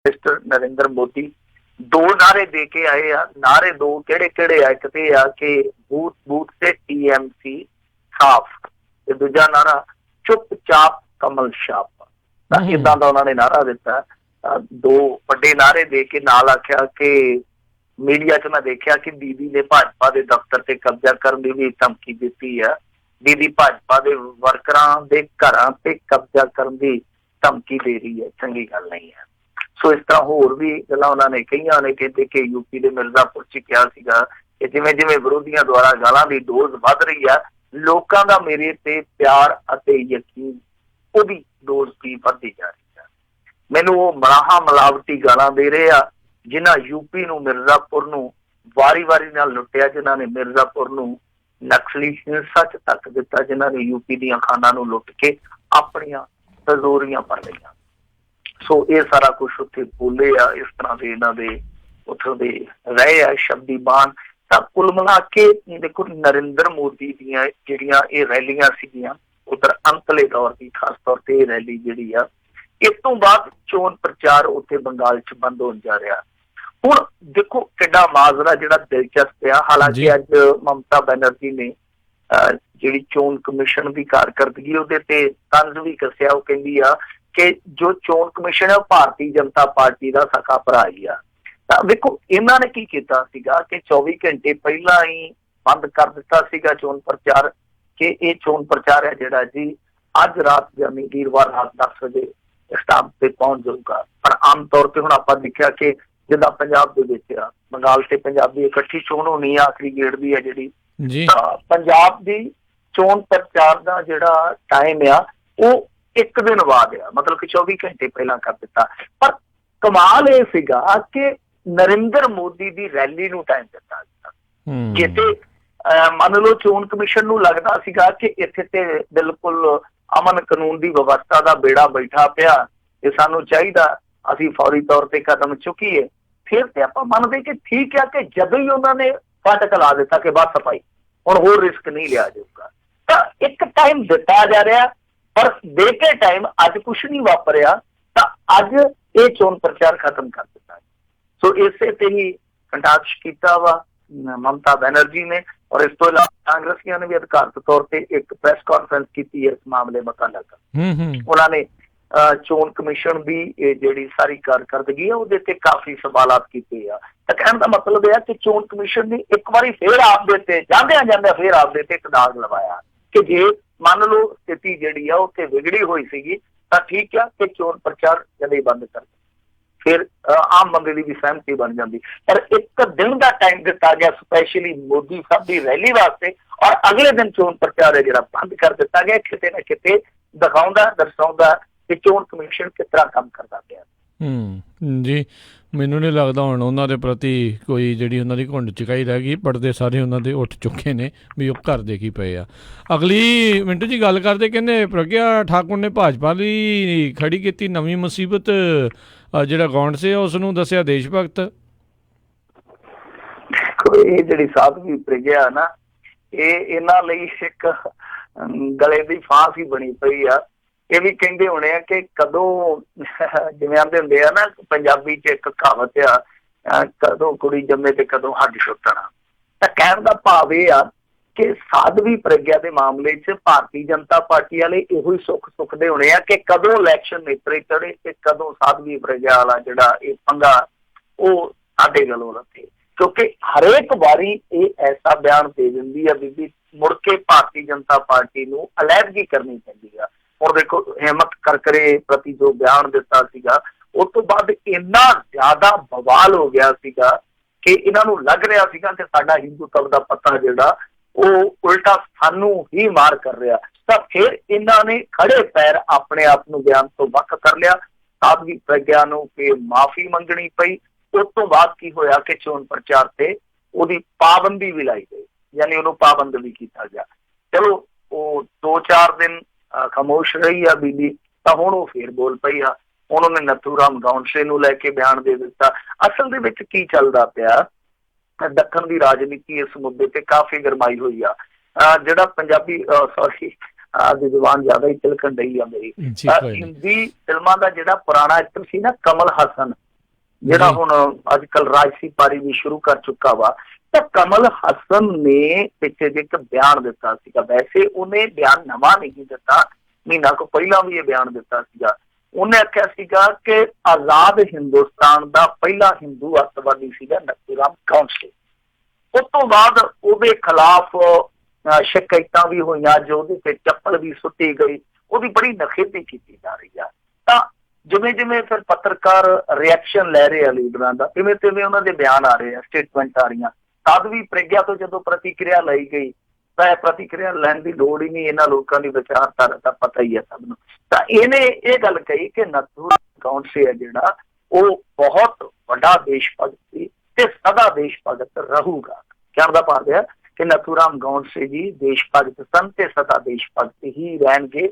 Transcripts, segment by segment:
Mister Narendra Modi ਦੋ ਨਾਰੇ ਦੇ ਕੇ ਆਏ ਆ। ਨਾਰੇ ਦੋ ਕਿਹੜੇ ਆ? ਇੱਕ ਤੇ ਆ ਕਿ ਬੂਥ ਬੂਥ ਤੇ TMC ਸਾਫ, ਤੇ ਦੂਜਾ ਨਾਰਾ ਚੁੱਪਚਾਪ ਕਮਲ ਛਾਪ। ਤਾਂ ਏਦਾਂ ਦਾ ਉਹਨਾਂ ਨੇ ਨਾਰਾ ਦਿੱਤਾ। ਦੋ ਵੱਡੇ ਨਾਰੇ ਦੇ ਕੇ ਨਾਲ ਆਖਿਆ ਕਿ ਮੀਡੀਆ 'ਚ ਮੈਂ ਦੇਖਿਆ ਕਿ ਦੀਦੀ ਨੇ ਭਾਜਪਾ ਦੇ ਦਫ਼ਤਰ ਤੇ ਕਬਜ਼ਾ ਕਰਨ ਦੀ ਵੀ ਧਮਕੀ ਦਿੱਤੀ ਆ। ਦੀਦੀ ਭਾਜਪਾ ਦੇ ਵਰਕਰਾਂ ਦੇ ਘਰਾਂ ਤੇ ਕਬਜ਼ਾ ਕਰਨ ਦੀ ਧਮਕੀ ਦੇ ਰਹੀ ਹੈ, ਚੰਗੀ ਗੱਲ ਨਹੀਂ ਹੈ। ਸੋ ਇਸ ਤਰ੍ਹਾਂ ਹੋਰ ਵੀ ਗੱਲਾਂ ਉਹਨਾਂ ਨੇ ਕਹੀਆਂ ਨੇ। ਕਹਿੰਦੇ ਕਿ ਯੂਪੀ ਦੇ ਮਿਰਜ਼ਾਪੁਰ 'ਚ ਕਿਹਾ ਸੀਗਾ ਕਿ ਜਿਵੇਂ ਜਿਵੇਂ ਵਿਰੋਧੀਆਂ ਦੁਆਰਾ ਗਾਲਾਂ ਦੀ ਡੋਜ਼ ਵੱਧ ਰਹੀ ਆ, ਲੋਕਾਂ ਦਾ ਮੇਰੇ ਤੇ ਪਿਆਰ ਅਤੇ ਯਕੀਨ ਉਹਦੀ ਡੋਜ਼ ਵੀ ਵੱਧਦੀ ਜਾ ਰਹੀ ਆ। ਮੈਨੂੰ ਉਹ ਮਲਾਹਾ ਮਿਲਾਵਟੀ ਗਾਲਾਂ ਦੇ ਰਹੇ ਆ ਜਿਨ੍ਹਾਂ ਯੂਪੀ ਨੂੰ, ਮਿਰਜ਼ਾਪੁਰ ਨੂੰ ਵਾਰੀ ਨਾਲ ਲੁੱਟਿਆ, ਜਿਨ੍ਹਾਂ ਨੇ ਮਿਰਜ਼ਾਪੁਰ ਨੂੰ ਨਕਸਲੀ ਹਿੰਸਾ 'ਚ ਧੱਕ ਦਿੱਤਾ, ਜਿਨ੍ਹਾਂ ਨੇ ਯੂਪੀ ਦੀਆਂ ਖਾਨਾਂ ਨੂੰ ਲੁੱਟ ਕੇ ਆਪਣੀਆਂ ਤਜ਼ੋਰੀਆਂ ਭਰ ਲਈਆਂ। ਸੋ ਇਹ ਸਾਰਾ ਕੁਛ ਉੱਥੇ ਬੋਲੇ ਆ, ਇਸ ਤਰ੍ਹਾਂ ਦੇ ਇਹਨਾਂ ਦੇ ਉੱਥੋਂ ਦੇ ਰਹੇ ਆ ਸ਼ਬਦੀ ਬਾਣ। ਤਾਂ ਕੁੱਲ ਮਿਲਾ ਕੇ ਦੇਖੋ, ਨਰਿੰਦਰ ਮੋਦੀ ਦੀਆਂ ਜਿਹੜੀਆਂ ਇਹ ਰੈਲੀਆਂ ਸੀਗੀਆਂ ਉੱਧਰ ਅੰਤਲੇ ਤੌਰ ਦੀ, ਖਾਸ ਤੌਰ ਤੇ ਇਹ ਰੈਲੀ ਜਿਹੜੀ ਆ, ਇਸ ਤੋਂ ਬਾਅਦ ਚੋਣ ਪ੍ਰਚਾਰ ਉੱਥੇ ਬੰਗਾਲ 'ਚ ਬੰਦ ਹੋਣ ਜਾ ਰਿਹਾ। ਹੁਣ ਦੇਖੋ ਕਿੱਡਾ ਮਾਜਰਾ ਜਿਹੜਾ ਦਿਲਚਸਪ ਆ। ਹਾਲਾਂਕਿ ਅੱਜ ਮਮਤਾ ਬੈਨਰਜੀ ਨੇ ਜਿਹੜੀ ਚੋਣ ਕਮਿਸ਼ਨ ਦੀ ਕਾਰਕਰਦਗੀ ਉਹਦੇ ਤੇ ਤੰਜ਼ ਵੀ ਕੱਸਿਆ। ਉਹ ਕਹਿੰਦੀ ਆ ਕਿ ਜੋ ਚੋਣ ਕਮਿਸ਼ਨ ਹੈ ਉਹ ਭਾਰਤੀ ਜਨਤਾ ਪਾਰਟੀ ਦਾ ਸਕਾ ਭਰਾ ਹੀ ਆ। ਤਾਂ ਵੇਖੋ ਇਹਨਾਂ ਨੇ ਕੀ ਕੀਤਾ ਸੀਗਾ ਕਿ 24 ਘੰਟੇ ਪਹਿਲਾਂ ਹੀ ਬੰਦ ਕਰ ਦਿੱਤਾ ਸੀਗਾ ਚੋਣ ਪ੍ਰਚਾਰ, ਕਿ ਇਹ ਚੋਣ ਪ੍ਰਚਾਰ ਹੈ ਜਿਹੜਾ ਜੀ ਅੱਜ ਰਾਤ ਯਾਨੀ ਵੀਰਵਾਰ ਰਾਤ 10 ਵਜੇ ਸਟਾਪ ਤੇ ਪਹੁੰਚ ਜਾਊਗਾ। ਪਰ ਆਮ ਤੌਰ ਤੇ ਹੁਣ ਆਪਾਂ ਦੇਖਿਆ ਕਿ ਜਿੱਦਾਂ ਪੰਜਾਬ ਦੇ ਵਿੱਚ ਆ, ਬੰਗਾਲ ਤੇ ਪੰਜਾਬ ਦੀ ਇਕੱਠੀ ਚੋਣ ਹੋਣੀ ਆ, ਆਖਰੀ ਗੇੜ ਦੀ ਆ ਜਿਹੜੀ ਜੀ। ਪੰਜਾਬ ਦੀ ਚੋਣ ਪ੍ਰਚਾਰ ਦਾ ਜਿਹੜਾ ਟਾਈਮ ਆ ਉਹ ਇੱਕ ਦਿਨ ਬਾਅਦ ਆ, ਮਤਲਬ ਕਿ 24 ਘੰਟੇ ਪਹਿਲਾਂ ਕਰ ਦਿੱਤਾ। ਪਰ ਕਮਾਲ ਇਹ ਸੀਗਾ ਕਿ ਨਰਿੰਦਰ ਮੋਦੀ ਦੀ ਰੈਲੀ ਨੂੰ ਟਾਈਮ ਦਿੱਤਾ ਗਿਆ। ਜਿੱਥੇ ਮੰਨ ਲਓ ਚੋਣ ਕਮਿਸ਼ਨ ਨੂੰ ਲੱਗਦਾ ਸੀਗਾ ਕਿ ਇੱਥੇ ਤੇ ਬਿਲਕੁਲ ਅਮਨ ਕਾਨੂੰਨ ਦੀ ਵਿਵਸਥਾ ਦਾ ਬੇੜਾ ਬੈਠਾ ਪਿਆ, ਇਹ ਸਾਨੂੰ ਚਾਹੀਦਾ ਅਸੀਂ ਫੌਰੀ ਤੌਰ ਤੇ ਕਦਮ ਚੁੱਕੀਏ, ਫਿਰ ਤੇ ਆਪਾਂ ਮੰਨਦੇ ਕਿ ਠੀਕ ਆ ਕਿ ਜਦੋਂ ਹੀ ਉਹਨਾਂ ਨੇ ਫਟਕ ਲਾ ਦਿੱਤਾ ਕਿ ਬਸ ਸਫਾਈ, ਹੁਣ ਹੋਰ ਰਿਸਕ ਨਹੀਂ ਲਿਆ ਜਾਊਗਾ। ਤਾਂ ਇੱਕ ਟਾਈਮ ਦਿੱਤਾ ਜਾ ਰਿਹਾ, ਪਰ ਦੇ ਕੇ ਟਾਈਮ ਅੱਜ ਕੁਛ ਨਹੀਂ ਵਾਪਰਿਆ, ਤਾਂ ਅੱਜ ਇਹ ਚੋਣ ਪ੍ਰਚਾਰ ਖਤਮ ਕਰ ਦਿੱਤਾ। ਸੋ ਇਸੇ ਤੇ ਹੀ ਕੰਟਾਕਸ਼ ਕੀਤਾ ਵਾ ਮਮਤਾ ਬੈਨਰਜੀ ਨੇ, ਔਰ ਇਸ ਤੋਂ ਇਲਾਵਾ ਕਾਂਗਰਸੀਆਂ ਨੇ ਵੀ ਅਧਿਕਾਰਤ ਤੌਰ ਤੇ ਇੱਕ ਪ੍ਰੈਸ ਕਾਨਫਰੰਸ ਕੀਤੀ ਹੈ ਇਸ ਮਾਮਲੇ ਮੁਤਲਕ। ਉਹਨਾਂ ਨੇ ਚੋਣ ਕਮਿਸ਼ਨ ਦੀ ਜਿਹੜੀ ਸਾਰੀ ਕਾਰਕਰਦਗੀ ਹੈ ਉਹਦੇ ਤੇ ਕਾਫੀ ਸਵਾਲਾਤ ਕੀਤੇ ਆ। ਤਾਂ ਕਹਿਣ ਦਾ ਮਤਲਬ ਇਹ ਆ ਕਿ ਚੋਣ ਕਮਿਸ਼ਨ ਨੇ ਇੱਕ ਵਾਰੀ ਫੇਰ ਆਪਦੇ ਤੇ ਜਾਂਦਿਆਂ ਫੇਰ ਆਪਦੇ ਤੇ ਇੱਕ ਦਾਗ ਲਵਾਇਆ ਕਿ ਜੇ ਮੰਨ ਲਓ ਸਥਿਤੀ ਜਿਹੜੀ ਆ ਉੱਥੇ ਵਿਗੜੀ ਹੋਈ ਸੀਗੀ ਤਾਂ ਠੀਕ ਆ ਕਿ ਚੋਣ ਪ੍ਰਚਾਰ ਜਦੇ ਬੰਦ ਕਰ, ਫਿਰ ਆਮ ਬੰਦੇ ਦੀ ਵੀ ਸਹਿਮਤੀ ਬਣ ਜਾਂਦੀ। ਪਰ ਇੱਕ ਦਿਨ ਦਾ ਟਾਈਮ ਦਿੱਤਾ ਗਿਆ ਸਪੈਸ਼ਲੀ ਮੋਦੀ ਸਾਹਿਬ ਦੀ ਰੈਲੀ ਵਾਸਤੇ, ਔਰ ਅਗਲੇ ਦਿਨ ਚੋਣ ਪ੍ਰਚਾਰ ਹੈ ਜਿਹੜਾ ਬੰਦ ਕਰ ਦਿੱਤਾ ਗਿਆ। ਕਿਤੇ ਨਾ ਕਿਤੇ ਦਰਸਾਉਂਦਾ ਕਿ ਚੋਣ ਕਮਿਸ਼ਨ ਕਿਸ ਤਰ੍ਹਾਂ ਕੰਮ ਕਰਦਾ ਪਿਆ। ਜੀ, ਮੈਨੂੰ ਨਹੀਂ ਲੱਗਦਾ ਹੁਣ ਉਹਨਾਂ ਦੇ ਪ੍ਰਤੀ ਕੋਈ ਜਿਹੜੀ ਉਹਨਾਂ ਦੀ ਘੁੰਡ ਚੁਕਾਈ ਰਹਿ ਗਈ। ਪਰਦੇ ਸਾਰੇ ਉਹਨਾਂ ਦੇ ਉੱਠ ਚੁੱਕੇ ਨੇ ਵੀ ਉਹ ਘਰ ਦੇ ਕੀ ਪਏ ਆ। ਅਗਲੀ ਮਿੰਟੂ ਜੀ ਗੱਲ ਕਰਦੇ, ਕਹਿੰਦੇ ਪ੍ਰਗਿਆ ਠਾਕੁਰ ਨੇ ਭਾਜਪਾ ਲਈ ਖੜੀ ਕੀਤੀ ਨਵੀਂ ਮੁਸੀਬਤ, ਜਿਹੜਾ ਗੌਂਡ ਸੀ ਉਸ ਨੂੰ ਦੱਸਿਆ ਦੇਸ਼ ਭਗਤ। ਇਹ ਜਿਹੜੀ ਸਾਧਵੀ ਪ੍ਰਗਿਆ ਨਾ, ਇਹ ਇਹਨਾਂ ਲਈ ਇੱਕ ਗਲੇ ਦੀ ਫਾਂਸ ਹੀ ਬਣੀ ਪਈ ਆ। ਇਹ ਵੀ ਕਹਿੰਦੇ ਹੋਣੇ ਆ ਕਿ ਕਦੋਂ, ਜਿਵੇਂ ਆਂਦੇ ਹੁੰਦੇ ਆ ਨਾ ਪੰਜਾਬੀ 'ਚ ਇੱਕ ਕਹਾਵਤ ਆ, ਕਦੋਂ ਕੁੜੀ ਜੰਮੇ ਤੇ ਕਦੋਂ ਹੱਡ ਛੁੱਟਣਾ। ਤਾਂ ਕਹਿਣ ਦਾ ਭਾਵ ਇਹ ਆ ਕਿ ਸਾਧਵੀ ਪ੍ਰਗਿਆ ਦੇ ਮਾਮਲੇ 'ਚ ਭਾਰਤੀ ਜਨਤਾ ਪਾਰਟੀ ਵਾਲੇ ਇਹੋ ਹੀ ਸੁੱਖਦੇ ਹੋਣੇ ਆ ਕਿ ਕਦੋਂ ਇਲੈਕਸ਼ਨ ਨੇਪਰੇ ਚੜੇ ਤੇ ਕਦੋਂ ਸਾਧਵੀ ਪ੍ਰਗਿਆ ਵਾਲਾ ਜਿਹੜਾ ਇਹ ਪੰਗਾ ਉਹ ਸਾਡੇ ਗਲੋਂ ਲੱਥੇ। ਕਿਉਂਕਿ ਹਰੇਕ ਵਾਰੀ ਇਹ ਐਸਾ ਬਿਆਨ ਦੇ ਦਿੰਦੀ ਆ ਬੀਬੀ, ਮੁੜ ਕੇ ਭਾਰਤੀ ਜਨਤਾ ਪਾਰਟੀ ਨੂੰ ਅਲੈਹਦਗੀ ਕਰਨੀ ਪੈਂਦੀ ਆ। ਹੁਣ ਦੇਖੋ ਹਿੰਮਤ ਕਰਕਰੇ ਪ੍ਰਤੀ ਜੋ ਬਿਆਨ ਦਿੱਤਾ ਸੀਗਾ, ਉਸ ਤੋਂ ਬਾਅਦ ਇੰਨਾ ਜ਼ਿਆਦਾ ਬਵਾਲ ਹੋ ਗਿਆ ਸੀਗਾ ਕਿ ਇਹਨਾਂ ਨੂੰ ਲੱਗ ਰਿਹਾ ਸੀਗਾ ਕਿ ਸਾਡਾ ਹਿੰਦੂਤਵ ਦਾ ਪਤਾ ਜਿਹੜਾ ਉਹ ਉਲਟਾ ਸਾਨੂੰ ਹੀ ਮਾਰ ਕਰ ਰਿਹਾ। ਤਾਂ ਫਿਰ ਇਹਨਾਂ ਨੇ ਖੜੇ ਪੈਰ ਆਪਣੇ ਆਪ ਨੂੰ ਬਿਆਨ ਤੋਂ ਵੱਖ ਕਰ ਲਿਆ। ਸਾਧਵੀ ਪ੍ਰਗਿਆ ਨੂੰ ਕਿ ਮਾਫੀ ਮੰਗਣੀ ਪਈ। ਉਸ ਤੋਂ ਬਾਅਦ ਕੀ ਹੋਇਆ ਕਿ ਚੋਣ ਪ੍ਰਚਾਰ ਤੇ ਉਹਦੀ ਪਾਬੰਦੀ ਵੀ ਲਾਈ ਗਈ, ਯਾਨੀ ਉਹਨੂੰ ਪਾਬੰਦ ਵੀ ਕੀਤਾ ਗਿਆ। ਚਲੋ ਉਹ 2-4 ਦਿਨ ਖਾਮੋਸ਼ ਰਹੀ ਆ ਬੀਬੀ, ਤਾਂ ਹੁਣ ਉਹ ਫੇਰ ਬੋਲ ਪਈ ਆ। ਹੁਣ ਉਹਨੇ ਨੱਥੂਰਾਮ ਗੌਂਡਸੇ ਨੂੰ ਲੈ ਕੇ ਬਿਆਨ ਦੇ ਦਿੱਤਾ। ਅਸਲ ਦੇ ਵਿੱਚ ਕੀ ਚੱਲਦਾ ਪਿਆ, ਦੱਖਣ ਦੀ ਰਾਜਨੀਤੀ ਇਸ ਮੁੱਦੇ ਤੇ ਕਾਫੀ ਗਰਮਾਈ ਹੋਈ ਆ। ਜਿਹੜਾ ਪੰਜਾਬੀ ਦੀ ਜ਼ੁਬਾਨ ਜ਼ਿਆਦਾ ਹੀ ਤਿਲਕਣ ਡਈ ਆ ਮੇਰੀ, ਹਿੰਦੀ ਫਿਲਮਾਂ ਦਾ ਜਿਹੜਾ ਪੁਰਾਣਾ ਐਕਟਰ ਸੀ ਨਾ ਕਮਲ ਹਸਨ, ਜਿਹੜਾ ਹੁਣ ਅੱਜ ਕੱਲ ਰਾਜਸੀ ਪਾਰੀ ਵੀ ਸ਼ੁਰੂ ਕਰ ਚੁੱਕਾ ਵਾ। ਤਾਂ ਕਮਲ ਹਸਨ ਨੇ ਪਿੱਛੇ ਜਿਹੇ ਇੱਕ ਬਿਆਨ ਦਿੱਤਾ ਸੀਗਾ, ਵੈਸੇ ਉਹਨੇ ਬਿਆਨ ਨਵਾਂ ਨਹੀਂ ਦਿੱਤਾ, ਮਹੀਨਾ ਕੁ ਪਹਿਲਾਂ ਵੀ ਇਹ ਬਿਆਨ ਦਿੱਤਾ ਸੀਗਾ। ਉਹਨੇ ਆਖਿਆ ਸੀਗਾ ਕਿ ਆਜ਼ਾਦ ਹਿੰਦੁਸਤਾਨ ਦਾ ਪਹਿਲਾ ਹਿੰਦੂ ਅੱਤਵਾਦੀ ਸੀਗਾ ਨਥੂਰਾਮ ਗੌਡਸੇ। ਉਸ ਤੋਂ ਬਾਅਦ ਉਹਦੇ ਖਿਲਾਫ ਸ਼ਿਕਾਇਤਾਂ ਵੀ ਹੋਈਆਂ, ਜੋ ਉਹਦੇ ਤੇ ਚੱਪਲ ਵੀ ਸੁੱਟੀ ਗਈ, ਉਹਦੀ ਬੜੀ ਨਖੇਦੀ ਕੀਤੀ ਜਾ ਰਹੀ ਆ। ਤਾਂ ਜਿਵੇਂ ਜਿਵੇਂ ਫਿਰ ਪੱਤਰਕਾਰ ਰਿਐਕਸ਼ਨ ਲੈ ਰਹੇ ਆ ਲੀਡਰਾਂ ਦਾ, ਤਿਵੇਂ ਤਿਵੇਂ ਉਹਨਾਂ ਦੇ ਬਿਆਨ ਆ ਰਹੇ ਆ, ਸਟੇਟਮੈਂਟ ਆ ਰਹੀਆਂ। ਤਦ ਵੀ ਪ੍ਰਗਿਆ ਤੋਂ ਜਦੋਂ ਪ੍ਰਤੀਕਿਰਿਆ ਲਈ ਗਈ ਤਾਂ ਇਹ ਪ੍ਰਤੀਕਿਰਿਆ ਲੈਣ ਦੀ ਲੋੜ ਹੀ ਨਹੀਂ, ਇਹਨਾਂ ਲੋਕਾਂ ਦੀ ਵਿਚਾਰਧਾਰਾ ਦਾ ਪਤਾ ਹੀ ਹੈ ਸਭ ਨੂੰ। ਤਾਂ ਇਹਨੇ ਇਹ ਗੱਲ ਕਹੀ ਕਿ ਨਥੂਰਾਮ ਗੌਡਸੇ ਹੈ ਜਿਹੜਾ, ਉਹ ਬਹੁਤ ਵੱਡਾ ਦੇਸ਼ ਭਗਤ ਸੀ ਤੇ ਸਦਾ ਦੇਸ਼ ਭਗਤ ਰਹੂਗਾ। ਕਹਿਣ ਦਾ ਭਾਵ ਹੈ ਕਿ ਨਥੂਰਾਮ ਗੌਡਸੇ ਜੀ ਦੇਸ਼ ਭਗਤ ਸਨ ਤੇ ਸਦਾ ਦੇਸ਼ ਭਗਤ ਹੀ ਰਹਿਣਗੇ।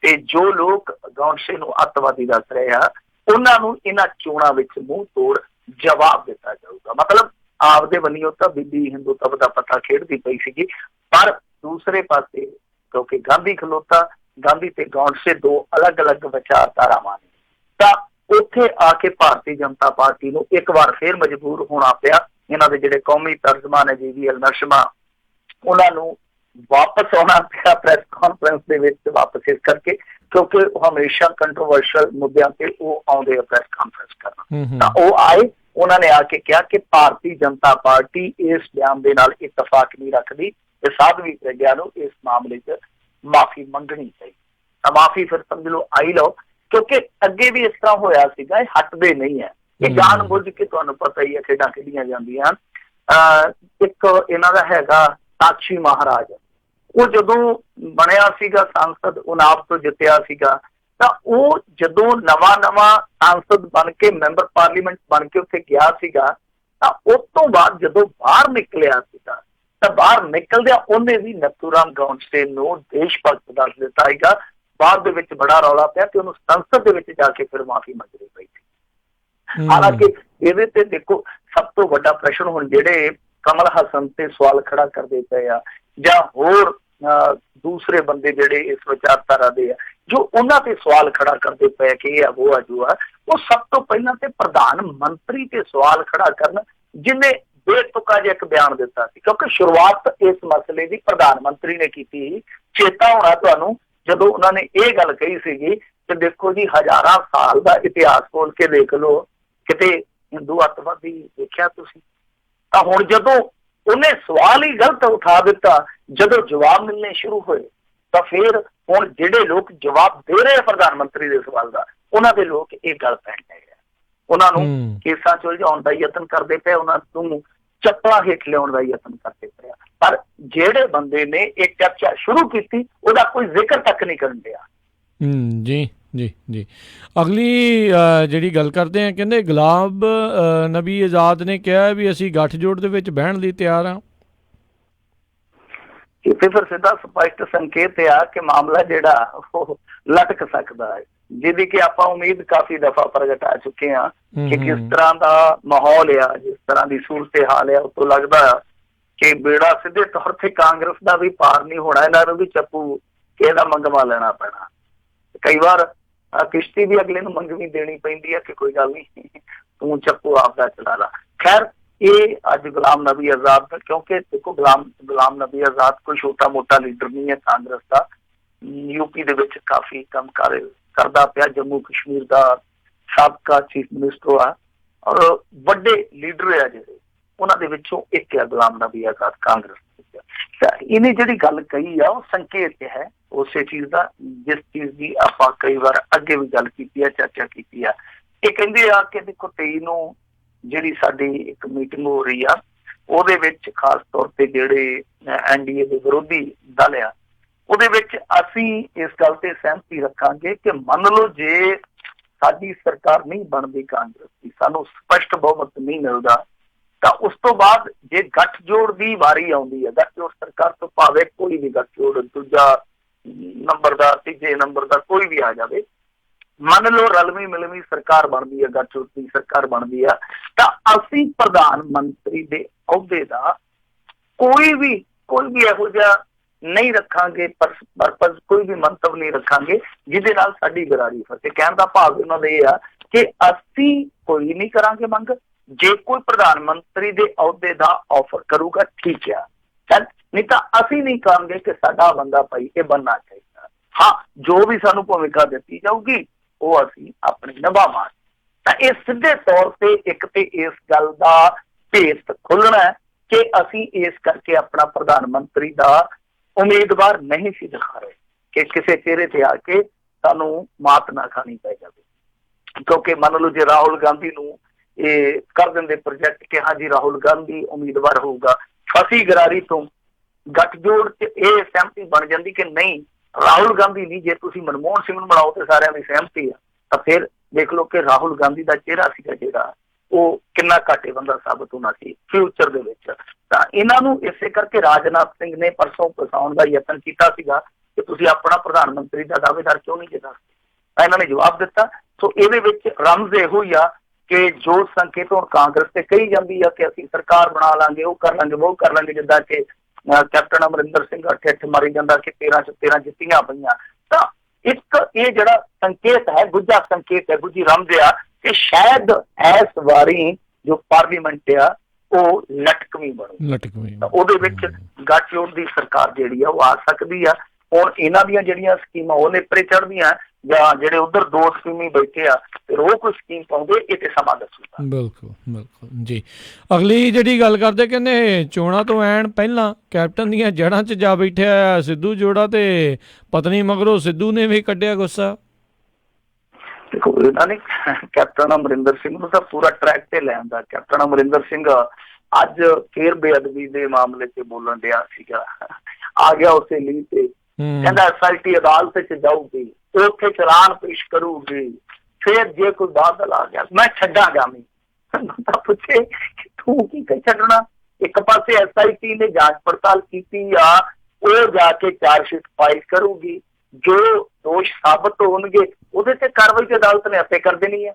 ਤੇ ਜੋ ਲੋਕ ਗੌਡਸੇ ਨੂੰ ਅੱਤਵਾਦੀ ਦੱਸ ਰਹੇ ਆ, ਉਹਨਾਂ ਨੂੰ ਇਹਨਾਂ ਚੋਣਾਂ ਵਿੱਚ ਮੂੰਹ ਤੋੜ ਜਵਾਬ ਦਿੱਤਾ ਜਾਊਗਾ। ਮਤਲਬ ਆਪਦੇ ਵੱਲੋਂ ਤਾਂ ਬੀਬੀ ਹਿੰਦੂਤਵ ਦਾ ਪੱਤਾ ਖੇਡਦੀ ਪਈ ਸੀਗੀ, ਪਰ ਦੂਸਰੇ ਪਾਸੇ ਕਿਉਂਕਿ ਗਾਂਧੀ ਖਲੋਤਾ, ਗਾਂਧੀ ਤੇ ਗੌਡਸੇ ਦੋ ਅਲੱਗ-ਅਲੱਗ ਵਿਚਾਰਧਾਰਾਵਾਂ ਨੇ, ਤਾਂ ਉੱਥੇ ਆ ਕੇ ਭਾਰਤੀ ਜਨਤਾ ਪਾਰਟੀ ਨੂੰ ਇੱਕ ਵਾਰ ਫੇਰ ਮਜਬੂਰ ਹੋਣਾ ਪਿਆ। ਇਹਨਾਂ ਦੇ ਜਿਹੜੇ ਕੌਮੀ ਤਰਜਮਾਨ ਹੈ JVL ਨਰਸਿਮਹਾ, ਉਹਨਾਂ ਨੂੰ ਵਾਪਸ ਆਉਣਾ ਪਿਆ ਪ੍ਰੈਸ ਕਾਨਫਰੰਸ ਦੇ ਵਿੱਚ ਵਾਪਸ, ਇਸ ਕਰਕੇ ਕਿਉਂਕਿ ਉਹ ਹਮੇਸ਼ਾ ਕੰਟਰੋਵਰਸ਼ਲ ਮੁੱਦਿਆਂ ਤੇ ਉਹ ਆਉਂਦੇ ਆ ਪ੍ਰੈਸ ਕਾਨਫਰੰਸ ਕਰਨ। ਤਾਂ ਉਹ ਆਏ, ਉਹਨਾਂ ਨੇ ਆ ਕੇ ਕਿਹਾ ਕਿ ਭਾਰਤੀ ਜਨਤਾ ਪਾਰਟੀ ਇਸ ਬਿਆਨ ਦੇ ਨਾਲ ਇਤਫਾਕ ਨਹੀਂ ਰੱਖਦੀ ਤੇ ਸਾਧਵੀ ਪ੍ਰਗਿਆ ਨੂੰ ਇਸ ਮਾਮਲੇ 'ਚ ਮਾਫੀ ਮੰਗਣੀ ਚਾਹੀਦੀ। ਤਾਂ ਮਾਫੀ ਫਿਰ ਸਮਝ ਲਓ ਆਈ ਲਓ, ਕਿਉਂਕਿ ਅੱਗੇ ਵੀ ਇਸ ਤਰ੍ਹਾਂ ਹੋਇਆ ਸੀਗਾ, ਇਹ ਹਟਦੇ ਨਹੀਂ ਹੈ। ਇਹ ਜਾਣ ਬੁੱਝ ਕੇ, ਤੁਹਾਨੂੰ ਪਤਾ ਹੀ ਹੈ, ਖੇਡਾਂ ਖੇਡੀਆਂ ਜਾਂਦੀਆਂ। ਇੱਕ ਇਹਨਾਂ ਦਾ ਹੈਗਾ ਸਾਕਸ਼ੀ ਮਹਾਰਾਜ, ਉਹ ਜਦੋਂ ਬਣਿਆ ਸੀਗਾ ਸਾਂਸਦ, ਉਨਾਵ ਤੋਂ ਜਿੱਤਿਆ ਸੀਗਾ, ਤਾਂ ਉਹ ਜਦੋਂ ਨਵਾਂ ਸਾਂਸਦ ਬਣ ਕੇ ਮੈਂਬਰ ਪਾਰਲੀਮੈਂਟ ਬਣ ਕੇ ਉੱਥੇ ਗਿਆ ਸੀਗਾ, ਤਾਂ ਉਸ ਤੋਂ ਬਾਅਦ ਜਦੋਂ ਬਾਹਰ ਨਿਕਲਿਆ ਸੀਗਾ, ਤਾਂ ਬਾਹਰ ਨਿਕਲਦਿਆਂ ਉਹਨੇ ਵੀ ਨਥੂਰਾਮ ਗੌਡਸੇ ਨੂੰ ਦੇਸ਼ ਭਗਤ ਦੱਸ ਦਿੱਤਾ ਸੀਗਾ। ਬਾਅਦ ਦੇ ਵਿੱਚ ਬੜਾ ਰੌਲਾ ਪਿਆ ਤੇ ਉਹਨੂੰ ਸੰਸਦ ਦੇ ਵਿੱਚ ਜਾ ਕੇ ਫਿਰ ਮਾਫੀ ਮੰਗਣੀ ਪਈ ਸੀ। ਹਾਲਾਂਕਿ ਇਹਦੇ ਤੇ ਦੇਖੋ, ਸਭ ਤੋਂ ਵੱਡਾ ਪ੍ਰਸ਼ਨ ਹੁਣ ਜਿਹੜੇ ਕਮਲ ਹਸਨ ਤੇ ਸਵਾਲ ਖੜਾ ਕਰਦੇ ਪਏ ਆ, ਜਾਂ ਹੋਰ ਦੂਸਰੇ ਬੰਦੇ ਜਿਹੜੇ ਇਸ ਵਿਚਾਰਧਾਰਾ ਦੇ ਆ, ਜੋ ਉਹਨਾਂ ਤੇ ਸਵਾਲ ਖੜਾ ਕਰਦੇ ਪਏ ਕਿ ਇਹ ਉਹ ਆ ਜੋ ਆ, ਉਹ ਸਭ ਤੋਂ ਪਹਿਲਾਂ ਤੇ ਪ੍ਰਧਾਨ ਮੰਤਰੀ ਤੇ ਸਵਾਲ ਖੜਾ ਕਰਨ, ਜਿਹਨੇ ਬੇਤੁਕਾ ਜਿਹਾ ਇੱਕ ਬਿਆਨ ਦਿੱਤਾ ਸੀ। ਕਿਉਂਕਿ ਸ਼ੁਰੂਆਤ ਇਸ ਮਸਲੇ ਦੀ ਪ੍ਰਧਾਨ ਮੰਤਰੀ ਨੇ ਕੀਤੀ। ਚੇਤਾ ਹੋਣਾ ਤੁਹਾਨੂੰ, ਜਦੋਂ ਉਹਨਾਂ ਨੇ ਇਹ ਗੱਲ ਕਹੀ ਸੀਗੀ ਕਿ ਦੇਖੋ ਜੀ, ਹਜ਼ਾਰਾਂ ਸਾਲ ਦਾ ਇਤਿਹਾਸ ਖੋਲ ਕੇ ਦੇਖ ਲਓ, ਕਿਤੇ ਹਿੰਦੂ ਅੱਤਵਾਦੀ ਦੇਖਿਆ ਤੁਸੀਂ? ਤਾਂ ਹੁਣ ਜਦੋਂ ਉਹਨੇ ਸਵਾਲ ਹੀ ਗਲਤ ਉਠਾ ਦਿੱਤਾ, ਜਦੋਂ ਜਵਾਬ ਮਿਲਣੇ ਸ਼ੁਰੂ ਹੋਏ, ਤਾਂ ਫਿਰ ਹੁਣ ਜਿਹੜੇ ਲੋਕ ਜਵਾਬ ਦੇ ਰਹੇ ਆ ਪ੍ਰਧਾਨ ਮੰਤਰੀ ਦੇ ਸਵਾਲ ਦਾ, ਉਹਨਾਂ ਦੇ ਲੋਕ ਇਹ ਗੱਲ ਪੈਣ ਲੱਗੇ ਆ, ਉਹਨਾਂ ਨੂੰ ਕੇਸਾਂ ਚ ਉਲਝਾਉਣ ਦਾ ਯਤਨ ਕਰਦੇ ਪਏ, ਉਹਨਾਂ ਨੂੰ ਚੱਪਲਾਂ ਹੇਠ ਲਿਆਉਣ ਦਾ ਯਤਨ ਕਰਦੇ ਪਏ। ਪਰ ਜਿਹੜੇ ਬੰਦੇ ਨੇ ਇਹ ਚਰਚਾ ਸ਼ੁਰੂ ਕੀਤੀ, ਉਹਦਾ ਕੋਈ ਜ਼ਿਕਰ ਤੱਕ ਨਹੀਂ ਕਰਨ ਡਿਆ। ਜੀ ਜੀ ਜੀ ਅਗਲੀ ਜਿਹੜੀ ਗੱਲ ਕਰਦੇ ਆ, ਕਹਿੰਦੇ ਗੁਲਾਮ ਨਬੀ ਆਜ਼ਾਦ ਨੇ ਕਿਹਾ ਵੀ ਅਸੀਂ ਗੱਠਜੋੜ ਦੇ ਵਿੱਚ ਬਹਿਣ ਲਈ ਤਿਆਰ ਹਾਂ। ਇੱਥੇ ਫਿਰ ਸਿੱਧਾ ਸਪਸ਼ਟ ਸੰਕੇਤ ਆ ਕਿ ਮਾਮਲਾ ਜਿਹੜਾ ਉਹ ਲਟਕ ਸਕਦਾ ਹੈ, ਜਿਹਦੀ ਕਿ ਆਪਾਂ ਉਮੀਦ ਕਾਫੀ ਦਫਾ ਪ੍ਰਗਟਾ ਚੁੱਕੇ ਹਾਂ ਕਿ ਕਿਸ ਤਰ੍ਹਾਂ ਦਾ ਮਾਹੌਲ ਆ, ਜਿਸ ਤਰ੍ਹਾਂ ਦੀ ਸੂਰਤ ਹਾਲ ਆ, ਉਹ ਤੋਂ ਲੱਗਦਾ ਕਿ ਬੇੜਾ ਸਿੱਧੇ ਤੌਰ ਤੇ ਕਾਂਗਰਸ ਦਾ ਵੀ ਪਾਰ ਨਹੀਂ ਹੋਣਾ, ਇਹਨਾਂ ਨੂੰ ਵੀ ਚੱਪੂ ਕਿਸੇ ਦਾ ਮੰਗਵਾ ਲੈਣਾ ਪੈਣਾ। ਕਈ ਵਾਰ ਕਿਸ਼ਤੀ ਵੀ ਅਗਲੇ ਨੂੰ ਮੰਗਵੀ ਦੇਣੀ ਪੈਂਦੀ ਹੈ ਕਿ ਕੋਈ ਗੱਲ ਨਹੀਂ, ਤੂੰ ਚੱਪੂ ਆਪਦਾ ਚਲਾ ਲਾ। ਖੈਰ, ਇਹ ਅੱਜ ਗੁਲਾਮ ਨਬੀ ਆਜ਼ਾਦ ਦਾ, ਕਿਉਂਕਿ ਦੇਖੋ ਗੁਲਾਮ ਨਬੀ ਆਜ਼ਾਦ ਕੋਈ ਛੋਟਾ ਮੋਟਾ ਲੀਡਰ ਨਹੀਂ ਹੈ ਕਾਂਗਰਸ ਦਾ, ਯੂਪੀ ਦੇ ਵਿੱਚ ਕਾਫੀ ਕੰਮ ਕਰਦਾ ਪਿਆ, ਜੰਮੂ ਕਸ਼ਮੀਰ ਦਾ ਸਾਬਕਾ ਚੀਫ ਮਿਨਿਸਟਰ ਆ, ਔਰ ਵੱਡੇ ਲੀਡਰ ਆ ਜਿਹੜੇ, ਉਹਨਾਂ ਦੇ ਵਿੱਚੋਂ ਇੱਕ ਆ ਗੁਲਾਮ ਨਬੀ ਆਜ਼ਾਦ ਕਾਂਗਰਸ। ਇਹਨੇ ਜਿਹੜੀ ਗੱਲ ਕਹੀ ਆ, ਉਹ ਸੰਕੇਤ ਹੈ ਉਸੇ ਚੀਜ਼ ਦਾ, ਜਿਸ ਚੀਜ਼ ਦੀ ਆਪਾਂ ਕਈ ਵਾਰ ਅੱਗੇ ਵੀ ਗੱਲ ਕੀਤੀ ਆ, ਚਰਚਾ ਕੀਤੀ ਆ। ਇਹ ਕਹਿੰਦੇ ਆ ਕਿ ਦੇਖੋ 23 ਨੂੰ ਜਿਹੜੀ ਸਾਡੀ ਇੱਕ ਮੀਟਿੰਗ ਹੋ ਰਹੀ ਆ, ਉਹਦੇ ਵਿੱਚ ਖਾਸ ਤੌਰ ਤੇ ਜਿਹੜੇ NDA ਦੇ ਵਿਰੋਧੀ ਦਲ ਆ, ਉਹਦੇ ਵਿੱਚ ਅਸੀਂ ਇਸ ਗੱਲ ਤੇ ਸਹਿਮਤੀ ਰੱਖਾਂਗੇ ਕਿ ਮੰਨ ਲਓ ਜੇ ਸਾਡੀ ਸਰਕਾਰ ਨਹੀਂ ਬਣਦੀ ਕਾਂਗਰਸ ਦੀ, ਸਾਨੂੰ ਸਪਸ਼ਟ ਬਹੁਮਤ ਨਹੀਂ ਮਿਲਦਾ, ਤਾਂ ਉਸ ਤੋਂ ਬਾਅਦ ਜੇ ਗੱਠਜੋੜ ਦੀ ਵਾਰੀ ਆਉਂਦੀ ਹੈ, ਗੱਠਜੋੜ ਸਰਕਾਰ ਤੋਂ ਭਾਵੇਂ ਕੋਈ ਵੀ ਗੱਠਜੋੜ, ਦੂਜਾ ਨੰਬਰ ਦਾ, ਤੀਜੇ ਨੰਬਰ ਦਾ ਕੋਈ ਵੀ ਆ ਜਾਵੇ, ਮੰਨ ਲਓ ਰਲਵੀਂ ਮਿਲਵੀਂ ਸਰਕਾਰ ਬਣਦੀ ਹੈ, ਗੱਠਜੋੜ ਦੀ ਸਰਕਾਰ ਬਣਦੀ ਆ, ਤਾਂ ਅਸੀਂ ਪ੍ਰਧਾਨ ਮੰਤਰੀ ਦੇ ਅਹੁਦੇ ਦਾ ਕੋਈ ਵੀ ਇਹੋ ਜਿਹਾ ਨਹੀਂ ਰੱਖਾਂਗੇ, ਪਰਪਸ ਕੋਈ ਵੀ ਮੰਤਵ ਨਹੀਂ ਰੱਖਾਂਗੇ ਜਿਹਦੇ ਨਾਲ ਸਾਡੀ ਗਰਾਰੀ ਫਸੇ। ਕਹਿਣ ਦਾ ਭਾਵ ਉਹਨਾਂ ਦਾ ਇਹ ਆ ਕਿ ਅਸੀਂ ਕੋਈ ਨਹੀਂ ਕਰਾਂਗੇ ਮੰਗ, ਜੇ ਕੋਈ ਪ੍ਰਧਾਨ ਮੰਤਰੀ ਦੇ ਅਹੁਦੇ ਦਾ ਆਫਰ ਕਰੂਗਾ ਠੀਕ ਆ, ਚੱਲ, ਨਹੀਂ ਤਾਂ ਅਸੀਂ ਨਹੀਂ ਕਹਾਂਗੇ ਕਿ ਸਾਡਾ ਬੰਦਾ ਭਾਈ ਇਹ ਬਣਨਾ ਚਾਹੀਦਾ। ਹਾਂ, ਜੋ ਵੀ ਸਾਨੂੰ ਭੂਮਿਕਾ ਦਿੱਤੀ ਜਾਊਗੀ ਉਹ ਅਸੀਂ ਆਪਣੀ ਨਿਭਾਵਾਂਗੇ। ਤਾਂ ਇਹ ਸਿੱਧੇ ਤੌਰ ਤੇ ਇੱਕ ਤੇ ਇਸ ਗੱਲ ਦਾ ਭੇਤ ਖੁੱਲਣਾ ਹੈ ਕਿ ਅਸੀਂ ਇਸ ਕਰਕੇ ਆਪਣਾ ਪ੍ਰਧਾਨ ਮੰਤਰੀ ਦਾ ਉਮੀਦਵਾਰ ਨਹੀਂ ਸੀ ਦਿਖਾ ਰਹੇ ਕਿ ਕਿਸੇ ਚਿਹਰੇ ਤੇ ਆ ਕੇ ਸਾਨੂੰ ਮਾਤ ਨਾ ਖਾਣੀ ਪੈ ਜਾਵੇ। ਕਿਉਂਕਿ ਮੰਨ ਲਓ ਜੇ ਰਾਹੁਲ ਗਾਂਧੀ ਨੂੰ ਇਹ ਕਰ ਦਿੰਦੇ ਪ੍ਰੋਜੈਕਟ ਕਿ ਹਾਂਜੀ ਰਾਹੁਲ ਗਾਂਧੀ ਉਮੀਦਵਾਰ ਹੋਊਗਾ, ਫਸੀ ਗਰਾਰੀ ਤੋਂ ਗੱਠਜੋੜ ਚ ਇਹ ਸਹਿਮਤੀ ਬਣ ਜਾਂਦੀ ਕਿ ਨਹੀਂ ਰਾਹੁਲ ਗਾਂਧੀ ਨਹੀਂ, ਜੇ ਤੁਸੀਂ ਮਨਮੋਹਨ ਸਿੰਘ ਨੂੰ ਬਣਾਓ ਤੇ ਸਾਰਿਆਂ ਦੀ ਸਹਿਮਤੀ ਆ, ਤਾਂ ਫਿਰ ਦੇਖ ਲਓ ਕਿ ਰਾਹੁਲ ਗਾਂਧੀ ਦਾ ਚਿਹਰਾ ਸੀਗਾ ਜਿਹੜਾ ਉਹ ਕਿੰਨਾ ਘਾਟੇ ਬੰਦਾ ਸਾਬਤ ਹੋਣਾ ਸੀ ਫਿਊਚਰ ਦੇ ਵਿੱਚ। ਤਾਂ ਇਹਨਾਂ ਨੂੰ ਇਸੇ ਕਰਕੇ ਰਾਜਨਾਥ ਸਿੰਘ ਨੇ ਪਰਸੋਂ ਫਸਾਉਣ ਦਾ ਯਤਨ ਕੀਤਾ ਸੀਗਾ ਕਿ ਤੁਸੀਂ ਆਪਣਾ ਪ੍ਰਧਾਨ ਮੰਤਰੀ ਦਾ ਦਾਅਵੇਦਾਰ ਕਿਉਂ ਨਹੀਂ ਜਿਤਾ। ਤਾਂ ਇਹਨਾਂ ਨੇ ਜਵਾਬ ਦਿੱਤਾ। ਸੋ ਇਹਦੇ ਵਿੱਚ ਰਮਜ਼ ਇਹੋ ਹੀ ਆ ਕਿ ਜੋ ਸੰਕੇਤ ਹੁਣ ਕਾਂਗਰਸ ਤੇ ਕਹੀ ਜਾਂਦੀ ਆ ਕਿ ਅਸੀਂ ਸਰਕਾਰ ਬਣਾ ਲਾਂਗੇ, ਉਹ ਕਰ ਲਾਂਗੇ, ਉਹ ਕਰ ਲਾਂਗੇ, ਜਿੱਦਾਂ ਕਿ ਕੈਪਟਨ ਅਮਰਿੰਦਰ ਸਿੰਘ ਠਿੱਠ ਮਾਰੀ ਜਾਂਦਾ ਕਿ 13 ਚ 13 ਜਿੱਤੀਆਂ ਪਈਆਂ। ਤਾਂ ਇੱਕ ਇਹ ਜਿਹੜਾ ਸੰਕੇਤ ਹੈ, ਗੁੱਝਾ ਸੰਕੇਤ ਹੈ, ਗੁੱਝੀ ਰਮਜ਼ ਆ ਕਿ ਸ਼ਾਇਦ ਇਸ ਵਾਰੀ ਜੋ ਪਾਰਲੀਮੈਂਟ ਆ ਉਹ ਲਟਕਵੀਂ ਬਣੂ, ਤਾਂ ਉਹਦੇ ਵਿੱਚ ਗੱਠਜੋੜ ਦੀ ਸਰਕਾਰ ਜਿਹੜੀ ਆ ਉਹ ਆ ਸਕਦੀ ਆ। ਹੁਣ ਇਹਨਾਂ ਦੀਆਂ ਜਿਹੜੀਆਂ ਸਕੀਮਾਂ ਉਹ ਨੇਪਰੇ ਚੜ੍ਹਦੀਆਂ ਜਾਂ ਜਿਹੜੇ ਉਧਰ ਦੋ ਸਕੀਮੀ ਬੈਠੇ ਆ ਫਿਰ ਉਹ ਕੋਈ ਸਕੀਮ ਪਾਉਂਦੇ, ਇਹ ਤੇ ਸਮਾਂ ਦੱਸੂਗਾ। ਬਿਲਕੁਲ ਬਿਲਕੁਲ ਜੀ। ਅਗਲੀ ਜਿਹੜੀ ਗੱਲ ਕਰਦੇ ਕਹਿੰਦੇ ਚੋਣਾਂ ਤੋਂ ਐਨ ਪਹਿਲਾਂ ਕੈਪਟਨ ਦੀਆਂ ਜੜ੍ਹਾਂ 'ਚ ਜਾ ਬੈਠਿਆ ਸਿੱਧੂ ਜੋੜਾ ਤੇ ਪਤਨੀ ਮਗਰੋਂ ਸਿੱਧੂ ਨੇ ਵੀ ਕੱਢਿਆ ਗੁੱਸਾ। ਦੇਖੋ ਇਹਨਾਂ ਨੇ ਕੈਪਟਨ ਅਮਰਿੰਦਰ ਸਿੰਘ ਨੂੰ ਤਾਂ ਪੂਰਾ ਟਰੈਕ ਤੇ ਲੈ ਆਂਦਾ। ਕੈਪਟਨ ਅਮਰਿੰਦਰ ਸਿੰਘ ਅੱਜ ਫੇਰ ਬੇਅਦਬੀ ਦੇ ਮਾਮਲੇ 'ਚ ਬੋਲਣ ਡਿਆ ਸੀਗਾ, ਆ ਗਿਆ ਉਸੇ ਲਈ ਤੇ ਕਹਿੰਦਾ SIT ਅਦਾਲਤ 'ਚ ਜਾਊਗੀ, ਉੱਥੇ ਚਲਾਨ ਪੇਸ਼ ਕਰੂਗੀ, ਫਿਰ ਜੇ ਕੋਈ ਬਾਦਲ ਆ ਗਿਆ ਮੈਂ ਛੱਡਾਂਗਾ। ਤਾਂ ਪੁੱਛੇ ਤੂੰ ਕੀ ਛੱਡਣਾ? ਇੱਕ ਪਾਸੇ SIT ਨੇ ਜਾਂਚ ਪੜਤਾਲ ਕੀਤੀ ਆ, ਉਹ ਜਾ ਕੇ ਚਾਰਜਸ਼ੀਟ ਫਾਈਲ ਕਰੂਗੀ, ਜੋ ਦੋਸ਼ ਸਾਬਤ ਹੋਣਗੇ ਉਹਦੇ ਤੇ ਕਾਰਵਾਈ ਤੇ ਅਦਾਲਤ ਨੇ ਆਪੇ ਕਰ ਦੇਣੀ ਹੈ।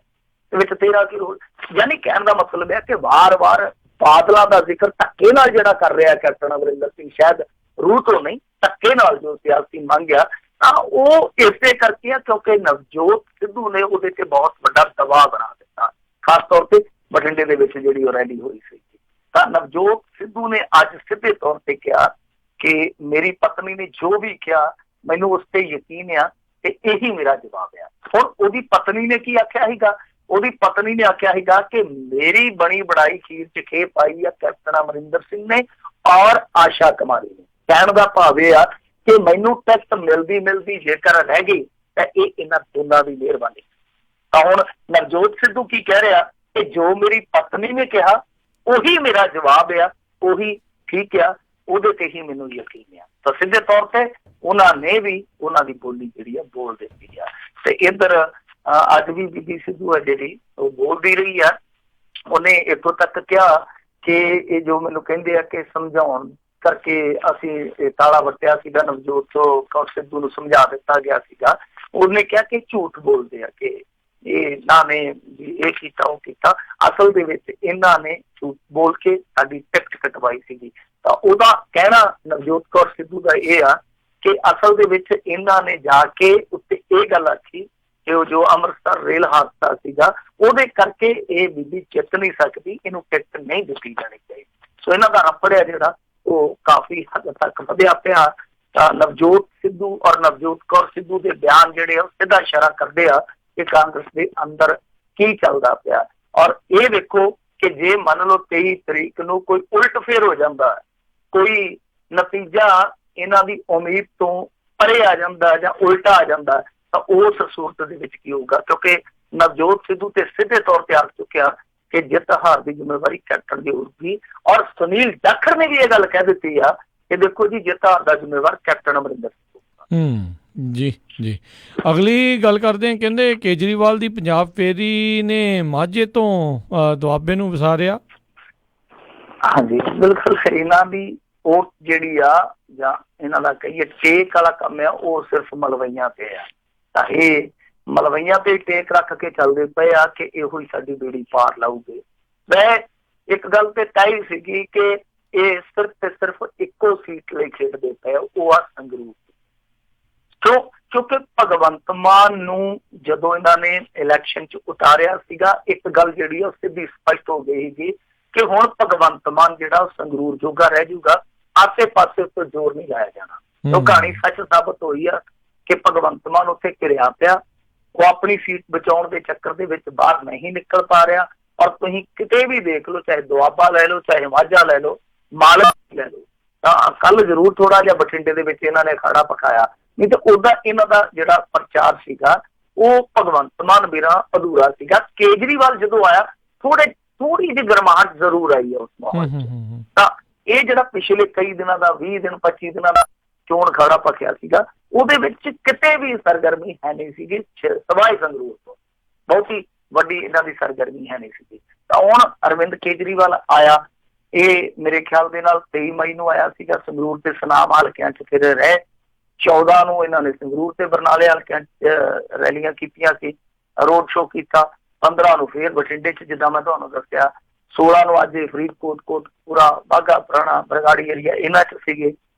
ਵਿੱਚ ਤੇਰਾ ਕੀ ਰੋਲ? ਯਾਨੀ ਕਹਿਣ ਦਾ ਮਤਲਬ ਹੈ ਕਿ ਵਾਰ-ਵਾਰ ਬਾਦਲਾਂ ਦਾ ਜ਼ਿਕਰ ਧੱਕੇ ਨਾਲ ਜਿਹੜਾ ਕਰ ਰਿਹਾ ਕੈਪਟਨ ਅਮਰਿੰਦਰ ਸਿੰਘ, ਸ਼ਾਇਦ ਰੂਹ ਤੋਂ ਨਹੀਂ ਧੱਕੇ ਨਾਲ ਜੋ ਸਿਆਸੀ ਮੰਗ ਆ, ਤਾਂ ਉਹ ਇਸੇ ਕਰਕੇ ਆ ਕਿਉਂਕਿ ਨਵਜੋਤ ਸਿੱਧੂ ਨੇ ਉਹਦੇ ਤੇ ਬਹੁਤ ਵੱਡਾ ਦਬਾਅ ਬਣਾ ਦਿੱਤਾ, ਖਾਸ ਤੌਰ ਤੇ ਬਠਿੰਡੇ ਦੇ ਵਿੱਚ ਜਿਹੜੀ ਉਹ ਰੈਲੀ ਹੋਈ ਸੀ। ਤਾਂ ਨਵਜੋਤ ਸਿੱਧੂ ਨੇ ਅੱਜ ਸਿੱਧੇ ਤੌਰ ਤੇ ਕਿਹਾ ਕਿ ਮੇਰੀ ਪਤਨੀ ਨੇ ਜੋ ਵੀ ਕਿਹਾ ਮੈਨੂੰ ਉਸ ਤੇ ਯਕੀਨ ਆ ਤੇ ਇਹੀ ਮੇਰਾ ਜਵਾਬ ਆ। ਹੁਣ ਉਹਦੀ ਪਤਨੀ ਨੇ ਕੀ ਆਖਿਆ ਸੀਗਾ? ਉਹਦੀ ਪਤਨੀ ਨੇ ਆਖਿਆ ਸੀਗਾ ਕਿ ਮੇਰੀ ਬਣੀ ਬਣਾਈ ਖੀਰ 'ਚ ਖੇ ਪਾਈ ਆ ਕੈਪਟਨ ਅਮਰਿੰਦਰ ਸਿੰਘ ਨੇ ਔਰ ਆਸ਼ਾ ਕੁਮਾਰੀ ਨੇ। ਕਹਿਣ ਦਾ ਭਾਵ ਇਹ ਆ ਕਿ ਮੈਨੂੰ ਟਿਕਟ ਮਿਲਦੀ ਜੇਕਰ ਰਹਿ ਗਈ ਤਾਂ ਇਹ ਇਹਨਾਂ ਦੋਨਾਂ ਦੀ ਮਿਹਰਬਾਨੀ। ਤਾਂ ਹੁਣ ਨਵਜੋਤ ਸਿੱਧੂ ਕੀ ਕਹਿ ਰਿਹਾ ਕਿ ਜੋ ਮੇਰੀ ਪਤਨੀ ਨੇ ਕਿਹਾ ਉਹੀ ਮੇਰਾ ਜਵਾਬ ਆ, ਉਹੀ ਠੀਕ ਆ, ਉਹਦੇ ਤੇ ਹੀ ਮੈਨੂੰ ਯਕੀਨ ਆ। ਤਾਂ ਸਿੱਧੇ ਤੌਰ ਤੇ ਉਹਨਾਂ ਨੇ ਵੀ ਉਹਨਾਂ ਦੀ ਬੋਲੀ ਜਿਹੜੀ ਆ ਬੋਲ ਦਿੱਤੀ ਆ। ਤੇ ਇੱਧਰ ਅੱਜ ਵੀ ਬੀਬੀ ਸਿੱਧੂ ਆ ਜਿਹੜੀ ਉਹ ਬੋਲਦੀ ਰਹੀ ਆ। ਉਹਨੇ ਇੱਥੋਂ ਤੱਕ ਕਿਹਾ ਕਿ ਇਹ ਜੋ ਮੈਨੂੰ ਕਹਿੰਦੇ ਆ ਕਿ ਸਮਝਾਉਣ ਕਰਕੇ ਅਸੀਂ ਤਾਲਾ ਵੱਟਿਆ ਸੀਗਾ, ਨਵਜੋਤ ਕੌਰ ਸਿੱਧੂ ਨੂੰ ਸਮਝਾ ਦਿੱਤਾ ਗਿਆ ਸੀਗਾ। ਉਹਨੇ ਕਿਹਾ ਕਿ ਝੂਠ ਬੋਲਦੇ ਆ ਕਿ ਇਹਨਾਂ ਨੇ ਇਹ ਕੀਤਾ ਉਹ ਕੀਤਾ, ਅਸਲ ਦੇ ਵਿੱਚ ਇਹਨਾਂ ਨੇ ਝੂਠ ਬੋਲ ਕੇ ਸਾਡੀ ਟਿਕਟ ਕਟਵਾਈ ਸੀਗੀ। ਤਾਂ ਉਹਦਾ ਕਹਿਣਾ ਨਵਜੋਤ ਕੌਰ ਸਿੱਧੂ ਦਾ ਇਹ ਆ ਕਿ ਅਸਲ ਦੇ ਵਿੱਚ ਇਹਨਾਂ ਨੇ ਜਾ ਕੇ ਉੱਤੇ ਇਹ ਗੱਲ ਆਖੀ ਕਿ ਉਹ ਜੋ ਅੰਮ੍ਰਿਤਸਰ ਰੇਲ ਹਾਦਸਾ ਸੀਗਾ ਉਹਦੇ ਕਰਕੇ ਇਹ ਬੀਬੀ ਜਿੱਤ ਨਹੀਂ ਸਕਦੀ, ਇਹਨੂੰ ਟਿਕਟ ਨਹੀਂ ਦਿੱਤੀ ਜਾਣੀ ਚਾਹੀਦੀ। ਸੋ ਇਹਨਾਂ ਦਾ ਰਫੜਿਆ ਜਿਹੜਾ ਉਹ ਕਾਫੀ ਹੱਦ ਤੱਕ ਵਧਿਆ ਪਿਆ। ਤਾਂ ਨਵਜੋਤ ਸਿੱਧੂ ਔਰ ਨਵਜੋਤ ਕੌਰ ਸਿੱਧੂ ਦੇ ਬਿਆਨ ਜਿਹੜੇ ਆ ਉਹ ਸਿੱਧਾ ਇਸ਼ਾਰਾ ਕਰਦੇ ਆ ਕਿ ਕਾਂਗਰਸ ਦੇ ਅੰਦਰ ਕੀ ਚੱਲਦਾ ਪਿਆ। ਔਰ ਇਹ ਵੇਖੋ ਕਿ ਜੇ ਮੰਨ ਲਓ 23 ਤਰੀਕ ਨੂੰ ਕੋਈ ਉਲਟ ਫੇਰ ਹੋ ਜਾਂਦਾ, ਕੋਈ ਨਤੀਜਾ ਇਹਨਾਂ ਦੀ ਉਮੀਦ ਤੋਂ ਪਰੇ ਆ ਜਾਂਦਾ ਜਾਂ ਉਲਟਾ ਆ ਜਾਂਦਾ, ਤਾਂ ਉਸ ਸੂਰਤ ਦੇ ਵਿੱਚ ਕੀ ਹੋਊਗਾ? ਕਿਉਂਕਿ ਨਵਜੋਤ ਸਿੱਧੂ ਤੇ ਸਿੱਧੇ ਤੌਰ ਤੇ ਆ ਚੁੱਕਿਆ ਕਿ ਜਿੱਤ ਹਾਰ ਦੀ ਜ਼ਿੰਮੇਵਾਰੀ ਕੈਪਟਨ ਦੀ ਹੋਊਗੀ। ਔਰ ਸੁਨੀਲ ਜਾਖੜ ਨੇ ਵੀ ਇਹ ਗੱਲ ਕਹਿ ਦਿੱਤੀ ਆ ਕਿ ਦੇਖੋ ਜੀ ਜਿੱਤ ਹਾਰ ਦਾ ਜ਼ਿੰਮੇਵਾਰ ਕੈਪਟਨ ਅਮਰਿੰਦਰ ਸਿੰਘ। ਜੀ ਜੀ। ਅਗਲੀ ਗੱਲ ਕਰਦੇ ਹਾਂ, ਕਹਿੰਦੇ ਕੇਜਰੀਵਾਲ ਦੀ ਪੰਜਾਬ ਫੇਰੀ ਨੇ ਮਾਝੇ ਤੋਂ ਦੁਆਬੇ ਨੂੰ ਵਸਾਰਿਆ। ਹਾਂਜੀ ਬਿਲਕੁਲ, ਇਹਨਾਂ ਦੀ ਉਹ ਜਿਹੜੀ ਆ ਜਾਂ ਇਹਨਾਂ ਦਾ ਕਹੀਏ ਟੇਕ ਵਾਲਾ ਕੰਮ ਆ ਉਹ ਸਿਰਫ ਮਲਵਈਆਂ ਤੇ ਆ। ਤਾਂ ਇਹ ਮਲਵਈਆਂ ਤੇ ਟੇਕ ਰੱਖ ਕੇ ਚੱਲਦੇ ਪਏ ਆ ਕਿ ਇਹੋ ਹੀ ਸਾਡੀ ਬੇੜੀ ਪਾਰ ਲਾਊਗੇ। ਮੈਂ ਇੱਕ ਗੱਲ ਤੇ ਤੈਅ ਸੀਗੀ ਕਿ ਇਹ ਸਿਰਫ ਤੇ ਸਿਰਫ ਇੱਕੋ ਸੀਟ ਲਈ ਖੇਡਦੇ ਪਏ, ਉਹ ਆ ਸੰਗਰੂਰ। ਕਿਉਂ? ਕਿਉਂਕਿ ਭਗਵੰਤ ਮਾਨ ਨੂੰ ਜਦੋਂ ਇਹਨਾਂ ਨੇ ਇਲੈਕਸ਼ਨ 'ਚ ਉਤਾਰਿਆ ਸੀਗਾ, ਇੱਕ ਗੱਲ ਜਿਹੜੀ ਉਹ ਸਿੱਧੀ ਸਪਸ਼ਟ ਹੋ ਗਈ ਸੀ ਕਿ ਹੁਣ ਭਗਵੰਤ ਮਾਨ ਜਿਹੜਾ ਉਹ ਸੰਗਰੂਰ ਜੋਗਾ ਰਹਿ ਜਾਊਗਾ, ਆਸੇ-ਪਾਸੇ ਉੱਤੇ ਜ਼ੋਰ ਨਹੀਂ ਲਾਇਆ ਜਾਣਾ। ਉਹ ਕਹਾਣੀ ਸੱਚ ਸਾਬਤ ਹੋਈ ਆ ਕਿ ਭਗਵੰਤ ਮਾਨ ਉੱਥੇ ਘਿਰਿਆ ਪਿਆ, ਉਹ ਆਪਣੀ ਸੀਟ ਬਚਾਉਣ ਦੇ ਚੱਕਰ ਦੇ ਵਿੱਚ ਬਾਹਰ ਨਹੀਂ ਨਿਕਲ ਪਾ ਰਿਹਾ। ਔਰ ਤੁਸੀਂ ਕਿਤੇ ਵੀ ਦੇਖ ਲਓ, ਚਾਹੇ ਦੁਆਬਾ ਲੈ ਲਓ, ਚਾਹੇ ਮਾਝਾ ਲੈ ਲਓ, ਮਾਲਵਾ ਲੈ ਲਓ, ਤਾਂ ਕੱਲ ਜ਼ਰੂਰ ਥੋੜਾ ਜਿਹਾ ਬਠਿੰਡੇ ਦੇ ਵਿੱਚ ਇਹਨਾਂ ਨੇ ਅਖਾੜਾ ਪਕਾਇਆ, ਨਹੀਂ ਤਾਂ ਉਹਦਾ ਇਹਨਾਂ ਦਾ ਜਿਹੜਾ ਪ੍ਰਚਾਰ ਸੀਗਾ ਉਹ ਭਗਵੰਤ ਮਾਨ ਬਿਨਾਂ ਅਧੂਰਾ ਸੀਗਾ। ਕੇਜਰੀਵਾਲ ਜਦੋਂ ਆਇਆ ਥੋੜੀ ਜਿਹੀ ਗਰਮਾਹਟ ਜ਼ਰੂਰ ਆਈ ਹੈ ਉਸ ਮਾਹੌਲ 'ਚ। ਤਾਂ ਇਹ ਜਿਹੜਾ ਪਿਛਲੇ ਕਈ ਦਿਨਾਂ ਦਾ 20 ਦਿਨ 25 ਦਿਨਾਂ ਦਾ ਚੋਣ ਅਖਾੜਾ ਪਕਿਆ ਸੀਗਾ, ਉਹਦੇ ਵਿੱਚ ਕਿਤੇ ਵੀ ਸਰਗਰਮੀ ਹੈ ਨਹੀਂ ਸੀਗੀ, ਸਵਾਏ ਸੰਗਰੂਰ ਤੋਂ ਬਹੁਤੀ ਵੱਡੀ ਇਹਨਾਂ ਦੀ ਸਰਗਰਮੀ ਹੈ ਨਹੀਂ ਸੀਗੀ। ਤਾਂ ਹੁਣ ਅਰਵਿੰਦ ਕੇਜਰੀਵਾਲ ਆਇਆ, ਇਹ ਮੇਰੇ ਖਿਆਲ ਦੇ ਨਾਲ 23 ਮਈ ਨੂੰ ਆਇਆ ਸੀਗਾ ਸੰਗਰੂਰ ਤੇ ਸੁਨਾਮ ਹਲਕਿਆਂ 'ਚ ਫਿਰ ਰਹੇ। 14 ਨੂੰ ਇਹਨਾਂ ਨੇ ਸੰਗਰੂਰ ਤੇ ਬਰਨਾਲੇ ਹਲਕਿਆਂ 'ਚ ਰੈਲੀਆਂ ਕੀਤੀਆਂ ਸੀ, ਰੋਡ ਸ਼ੋਅ ਕੀਤਾ। 15 ਨੂੰ ਫੇਰ ਬਠਿੰਡੇ 'ਚ, ਜਿੱਦਾਂ ਮੈਂ ਤੁਹਾਨੂੰ ਦੱਸਿਆ। 16 ਨੂੰ ਅੱਜ ਫਰੀਦਕੋਟ, ਕੋਟਕਪੂਰਾ, ਬਾਘਾ ਪੁਰਾਣਾ, ਬਰਗਾੜੀ ਏਰੀਆ ਇਹਨਾਂ 'ਚ ਸੀਗੇ।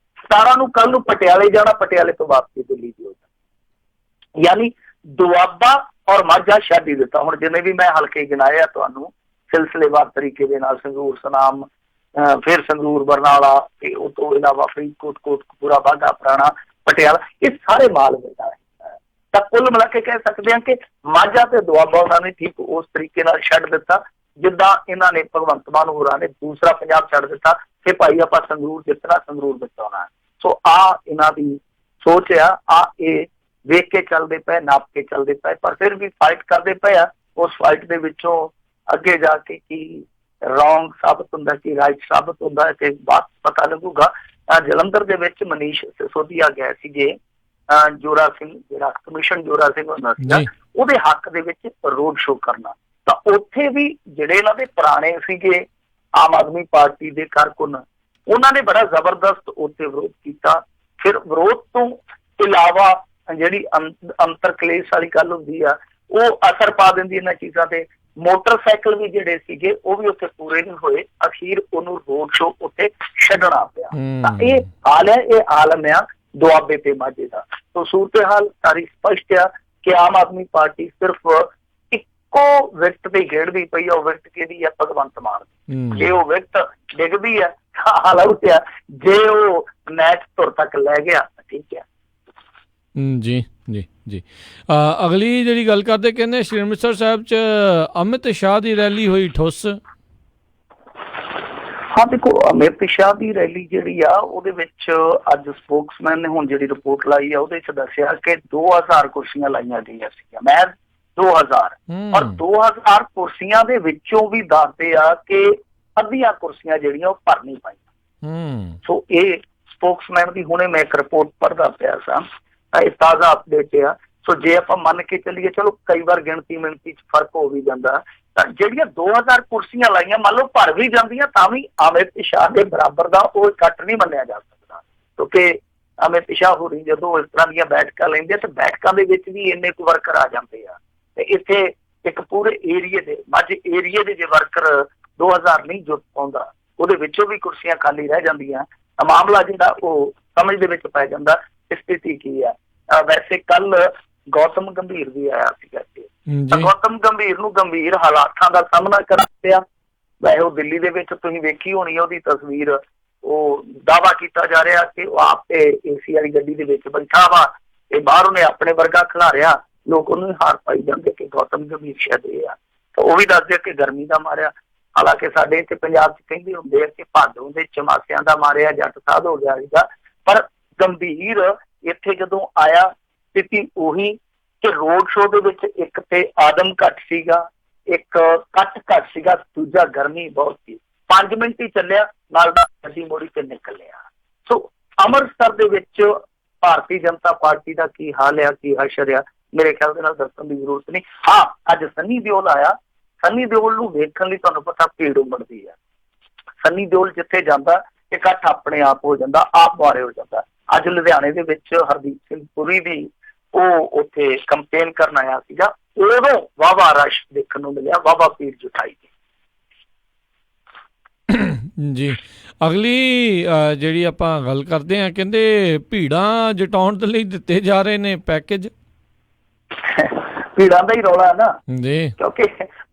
17 ਨੂੰ ਕੱਲ ਨੂੰ ਪਟਿਆਲੇ ਜਾਣਾ, ਪਟਿਆਲੇ ਤੋਂ ਵਾਪਸੀ ਦਿੱਲੀ ਦੀ ਹੋ ਜਾਣਾ। ਯਾਨੀ ਦੁਆਬਾ ਔਰ ਮਾਝਾ ਛੱਡ ਹੀ ਦਿੱਤਾ। ਹੁਣ ਜਿੰਨੇ ਵੀ ਮੈਂ ਹਲਕੇ ਗਿਣਾਏ ਆ ਤੁਹਾਨੂੰ ਸਿਲਸਿਲੇਵਾਰ ਤਰੀਕੇ ਦੇ ਨਾਲ, ਸੰਗਰੂਰ, ਸੁਨਾਮ, ਫਿਰ ਸੰਗਰੂਰ, ਬਰਨਾਲਾ, ਤੇ ਉਹ ਤੋਂ ਇਲਾਵਾ ਫਰੀਦਕੋਟ, ਕੋਟਕਪੂਰਾ, ਬਾਘਾ ਪੁਰਾਣਾ, ਪਟਿਆਲਾ, ਇਹ ਸਾਰੇ ਮਾਲਵੇ ਦਾ ਹੈ। ਤਾਂ ਕੁੱਲ ਮਿਲਾ ਕੇ ਕਹਿ ਸਕਦੇ ਹਾਂ ਕਿ ਮਾਝਾ ਤੇ ਦੁਆਬਾ ਉਹਨਾਂ ਨੇ ਠੀਕ ਉਸ ਤਰੀਕੇ ਨਾਲ ਛੱਡ ਦਿੱਤਾ ਜਿੱਦਾਂ ਇਹਨਾਂ ਨੇ ਭਗਵੰਤ ਮਾਨ ਹੋਰਾਂ ਨੇ ਦੂਸਰਾ ਪੰਜਾਬ ਛੱਡ ਦਿੱਤਾ ਕਿ ਭਾਈ ਆਪਾਂ ਸੰਗਰੂਰ ਜਿੱਤਣਾ, ਸੰਗਰੂਰ ਬਚਾਉਣਾ। ਸੋ ਆ ਇਹਨਾਂ ਦੀ ਸੋਚ ਆ, ਇਹ ਵੇਖ ਕੇ ਚੱਲਦੇ ਪਏ, ਨਾਪ ਕੇ ਚੱਲਦੇ ਪਏ, ਪਰ ਫਿਰ ਵੀ ਫਾਈਟ ਕਰਦੇ ਪਏ ਆ। ਉਸ ਫਾਈਟ ਦੇ ਵਿੱਚੋਂ ਅੱਗੇ ਜਾ ਕੇ ਕੀ ਰੌਂਗ ਸਾਬਤ ਹੁੰਦਾ, ਕੀ ਰਾਈਟ ਸਾਬਤ ਹੁੰਦਾ, ਤੇ ਬਾਤ ਪਤਾ ਲੱਗੂਗਾ। ਜਲੰਧਰ ਦੇ ਵਿੱਚ ਮਨੀਸ਼ ਸਿਸੋਦੀਆ ਗਏ ਸੀਗੇ, ਜੋਰਾ ਸਿੰਘ, ਜਿਹੜਾ ਕਮਿਸ਼ਨ ਜੋਰਾ ਸਿੰਘ ਹੁੰਦਾ ਸੀਗਾ, ਉਹਦੇ ਹੱਕ ਦੇ ਵਿੱਚ ਰੋਡ ਸ਼ੋਅ ਕਰਨਾ। ਤਾਂ ਉੱਥੇ ਵੀ ਜਿਹੜੇ ਇਹਨਾਂ ਦੇ ਪੁਰਾਣੇ ਸੀਗੇ ਆਮ ਆਦਮੀ ਪਾਰਟੀ ਦੇ ਕਾਰਕੁਨ, ਉਹਨਾਂ ਨੇ ਬੜਾ ਜ਼ਬਰਦਸਤ ਉੱਥੇ ਵਿਰੋਧ ਕੀਤਾ। ਫਿਰ ਵਿਰੋਧ ਤੋਂ ਇਲਾਵਾ ਜਿਹੜੀ ਅੰਤਰ ਕਲੇਸ਼ ਵਾਲੀ ਗੱਲ ਹੁੰਦੀ ਆ, ਉਹ ਅਸਰ ਪਾ ਦਿੰਦੀ ਇਹਨਾਂ ਚੀਜ਼ਾਂ ਤੇ। ਮੋਟਰਸਾਈਕਲ ਵੀ ਜਿਹੜੇ ਸੀਗੇ ਉਹ ਵੀ ਉੱਥੇ ਪੂਰੇ ਨਹੀਂ ਹੋਏ, ਅਖੀਰ ਉਹਨੂੰ ਰੋਡ ਸ਼ੋਅ ਉੱਥੇ ਛੱਡਣਾ ਪਿਆ। ਤਾਂ ਇਹ ਹਾਲ ਹੈ, ਇਹ ਆਲਮ ਆ ਦੁਆਬੇ ਤੇ ਮਾਝੇ ਦਾ। ਤਾਂ ਸੂਰਤ ਹਾਲ ਸਾਰੀ ਸਪਸ਼ਟ ਆ ਕਿ ਆਮ ਆਦਮੀ ਪਾਰਟੀ ਸਿਰਫ ਇੱਕੋ ਵਿਕਟ ਤੇ ਖੇਡਦੀ ਪਈ ਆ। ਉਹ ਵਿਕਟ ਕਿਹਦੀ ਆ? ਭਗਵੰਤ ਮਾਨ ਦੀ। ਜੇ ਉਹ ਵਿਕਟ ਡਿੱਗਦੀ ਆ, ਹਾਲਾਤ ਆ, ਜੇ ਉਹ ਮੈਚ ਧੁਰ ਤੱਕ ਲੈ ਗਿਆ ਠੀਕ ਆ। ਜੀ ਜੀ ਜੀ ਅਗਲੀ ਜਿਹੜੀ ਗੱਲ ਕਰਦੇ, ਕਹਿੰਦੇ ਸ਼੍ਰੀ ਅੰਮ੍ਰਿਤਸਰ ਸਾਹਿਬ 'ਚ ਅਮਿਤ ਸ਼ਾਹ ਦੀ ਰੈਲੀ ਹੋਈ ਠੁੱਸ। ਹਾਂ ਦੇਖੋ, ਅਮਿਤ ਸ਼ਾਹ ਦੀ ਰੈਲੀ ਜਿਹੜੀ ਆ ਉਹਦੇ ਵਿੱਚ ਅੱਜ ਸਪੋਕਸਮੈਨ ਨੇ ਹੁਣ ਜਿਹੜੀ ਰਿਪੋਰਟ ਲਾਈ ਆ ਉਹਦੇ 'ਚ ਦੱਸਿਆ ਕਿ 2000 ਕੁਰਸੀਆਂ ਲਾਈਆਂ ਗਈਆਂ ਸੀਗੀਆਂ, ਮੈਂ 2000 ਔਰ 2000 ਕੁਰਸੀਆਂ ਦੇ ਵਿੱਚੋਂ ਵੀ ਦੱਸਦੇ ਆ ਕਿ ਅੱਧੀਆਂ ਕੁਰਸੀਆਂ ਜਿਹੜੀਆਂ ਉਹ ਭਰ ਨਹੀਂ ਪਾਈਆਂ। ਸੋ ਇਹ ਸਪੋਕਸਮੈਨ ਦੀ ਹੁਣੇ ਮੈਂ ਇੱਕ ਰਿਪੋਰਟ ਪੜ੍ਹਦਾ ਪਿਆ ਸਾਂ, ਇਹ ਤਾਜ਼ਾ ਅਪਡੇਟ ਆ। ਸੋ ਜੇ ਆਪਾਂ ਮੰਨ ਕੇ ਚੱਲੀਏ, ਚਲੋ ਕਈ ਵਾਰ ਗਿਣਤੀ ਮਿਣਤੀ 'ਚ ਫਰਕ ਹੋ ਵੀ ਜਾਂਦਾ, ਤਾਂ ਜਿਹੜੀਆਂ 2000 ਕੁਰਸੀਆਂ ਲਾਈਆਂ ਮੰਨ ਲਓ ਭਰ ਵੀ ਜਾਂਦੀਆਂ ਤਾਂ ਵੀ ਅਮਿਤ ਸ਼ਾਹ ਦੇ ਬਰਾਬਰ ਦਾ ਉਹ ਇਕੱਠ ਨਹੀਂ ਮੰਨਿਆ ਜਾ ਸਕਦਾ। ਕਿਉਂਕਿ ਅਮਿਤ ਸ਼ਾਹ ਹੋਰੀ ਜਦੋਂ ਇਸ ਤਰ੍ਹਾਂ ਦੀਆਂ ਬੈਠਕਾਂ ਲੈਂਦੇ ਤਾਂ ਬੈਠਕਾਂ ਦੇ ਵਿੱਚ ਵੀ ਇੰਨੇ ਕੁ ਵਰਕਰ ਆ ਜਾਂਦੇ ਆ, ਤੇ ਇੱਥੇ ਇੱਕ ਪੂਰੇ ਏਰੀਏ ਦੇ ਮਾਝੇ ਏਰੀਏ ਦੇ ਜੇ ਵਰਕਰ 2000 ਨਹੀਂ ਜੁੱਟ ਪਾਉਂਦਾ, ਉਹਦੇ ਵਿੱਚੋਂ ਵੀ ਕੁਰਸੀਆਂ ਖਾਲੀ ਰਹਿ ਜਾਂਦੀਆਂ। ਮਾਮਲਾ ਜਿਹੜਾ ਉਹ ਸਮਝ ਦੇ ਵਿੱਚ ਪੈ ਜਾਂਦਾ ਸਥਿਤੀ ਕੀ ਆ। ਵੈਸੇ ਕੱਲ ਗੌਤਮ ਗੰਭੀਰ ਵੀ ਆਇਆ ਸੀਗਾ, ਗੌਤਮ ਗੰਭੀਰ ਨੂੰ ਗੰਭੀਰ ਹਾਲਾਤਾਂ ਦਾ ਸਾਹਮਣਾ ਕਰਨਾ ਪਿਆ। ਵੈਸੇ ਉਹ ਦਿੱਲੀ ਦੇ ਵਿੱਚ ਤੁਸੀਂ ਵੇਖੀ ਹੋਣੀ ਉਹਦੀ ਤਸਵੀਰ, ਉਹ ਦਾਅਵਾ ਕੀਤਾ ਜਾ ਰਿਹਾ ਕਿ ਉਹ ਆਪ ਤੇ ਏਸੀ ਵਾਲੀ ਗੱਡੀ ਦੇ ਵਿੱਚ ਬੈਠਾ ਵਾ, ਤੇ ਬਾਹਰ ਉਹਨੇ ਆਪਣੇ ਵਰਗਾ ਖਿਲਾਰਿਆ, ਲੋਕ ਉਹਨੂੰ ਹਾਰ ਪਾਈ ਜਾਂਦੇ ਕਿ ਗੌਤਮ ਗੰਭੀਰ ਸ਼ਾਇਦ ਇਹ ਆ। ਤਾਂ ਉਹ ਵੀ ਦੱਸਦੇ ਕਿ ਗਰਮੀ ਦਾ ਮਾਰਿਆ। ਹਾਲਾਂਕਿ ਸਾਡੇ ਇੱਥੇ ਪੰਜਾਬ 'ਚ ਕਹਿੰਦੇ ਹੁੰਦੇ ਆ ਕਿ ਭਾਦੋਂ ਦੇ ਚਮਾਸਿਆਂ ਦਾ ਮਾਰਿਆ ਜੱਟ ਸਾਧ ਹੋ ਗਿਆ ਸੀਗਾ, ਪਰ ਗੰਭੀਰ ਇੱਥੇ ਜਦੋਂ ਆਇਆ ਸਥਿਤੀ ਉਹੀ ਕਿ ਰੋਡ ਸ਼ੋਅ ਦੇ ਵਿੱਚ ਇੱਕ ਤੇ ਆਦਮ ਘੱਟ ਸੀਗਾ, ਇੱਕ ਕੱਟ ਘੱਟ ਸੀਗਾ, ਦੂਜਾ ਗਰਮੀ ਬਹੁਤ ਸੀ। 5 ਮਿੰਟ ਹੀ ਚੱਲਿਆ, ਨਾਲ ਗੱਡੀ ਮੋੜੀ ਤੇ ਨਿਕਲਿਆ। ਸੋ ਅੰਮ੍ਰਿਤਸਰ ਦੇ ਵਿੱਚ ਭਾਰਤੀ ਜਨਤਾ ਪਾਰਟੀ ਦਾ ਕੀ ਹਾਲ ਆ, ਕੀ ਹਸ਼ਰ ਆ, ਮੇਰੇ ਖਿਆਲ ਦੇ ਨਾਲ ਦੱਸਣ ਦੀ ਜ਼ਰੂਰਤ ਨਹੀਂ। ਹਾਂ, ਅੱਜ ਸੰਨੀ ਦਿਓਲ ਆਇਆ, ਸੰਨੀ ਦਿਓਲ ਨੂੰ ਵੇਖਣ ਲਈ ਤੁਹਾਨੂੰ ਪਤਾ ਭੀੜ ਉਮੜਦੀ ਆ। ਸੰਨੀ ਦਿਓਲ ਜਿੱਥੇ ਜਾਂਦਾ ਇਕੱਠ ਆਪਣੇ ਆਪ ਹੋ ਜਾਂਦਾ, ਆਪ ਬਾਰੇ ਹੋ ਜਾਂਦਾ। ਅੱਜ ਲੁਧਿਆਣੇ ਦੇ ਵਿੱਚ ਹਰਦੀਪ ਸਿੰਘ ਪੁਰੀ ਦੀ ਉਹ ਉੱਥੇ ਕੰਪੇਨ ਕਰਨ ਆਇਆ ਸੀਗਾ, ਉਦੋਂ ਵਾਹਵਾ ਰਸ਼ ਦੇਖਣ ਨੂੰ ਮਿਲਿਆ, ਵਾਹਵਾ ਭੀੜ ਜੁਟਾਈ ਗਈ। ਜੀ ਅਗਲੀ ਜਿਹੜੀ ਆਪਾਂ ਗੱਲ ਕਰਦੇ ਹਾਂ, ਕਹਿੰਦੇ ਭੀੜਾਂ ਜਟਾਉਣ ਦੇ ਲਈ ਦਿੱਤੇ ਜਾ ਰਹੇ ਨੇ ਪੈਕੇਜ। ਭੀੜਾਂ ਦਾ ਹੀ ਰੌਲਾ ਹੈ ਨਾ ਜੀ, ਕਿਉਂਕਿ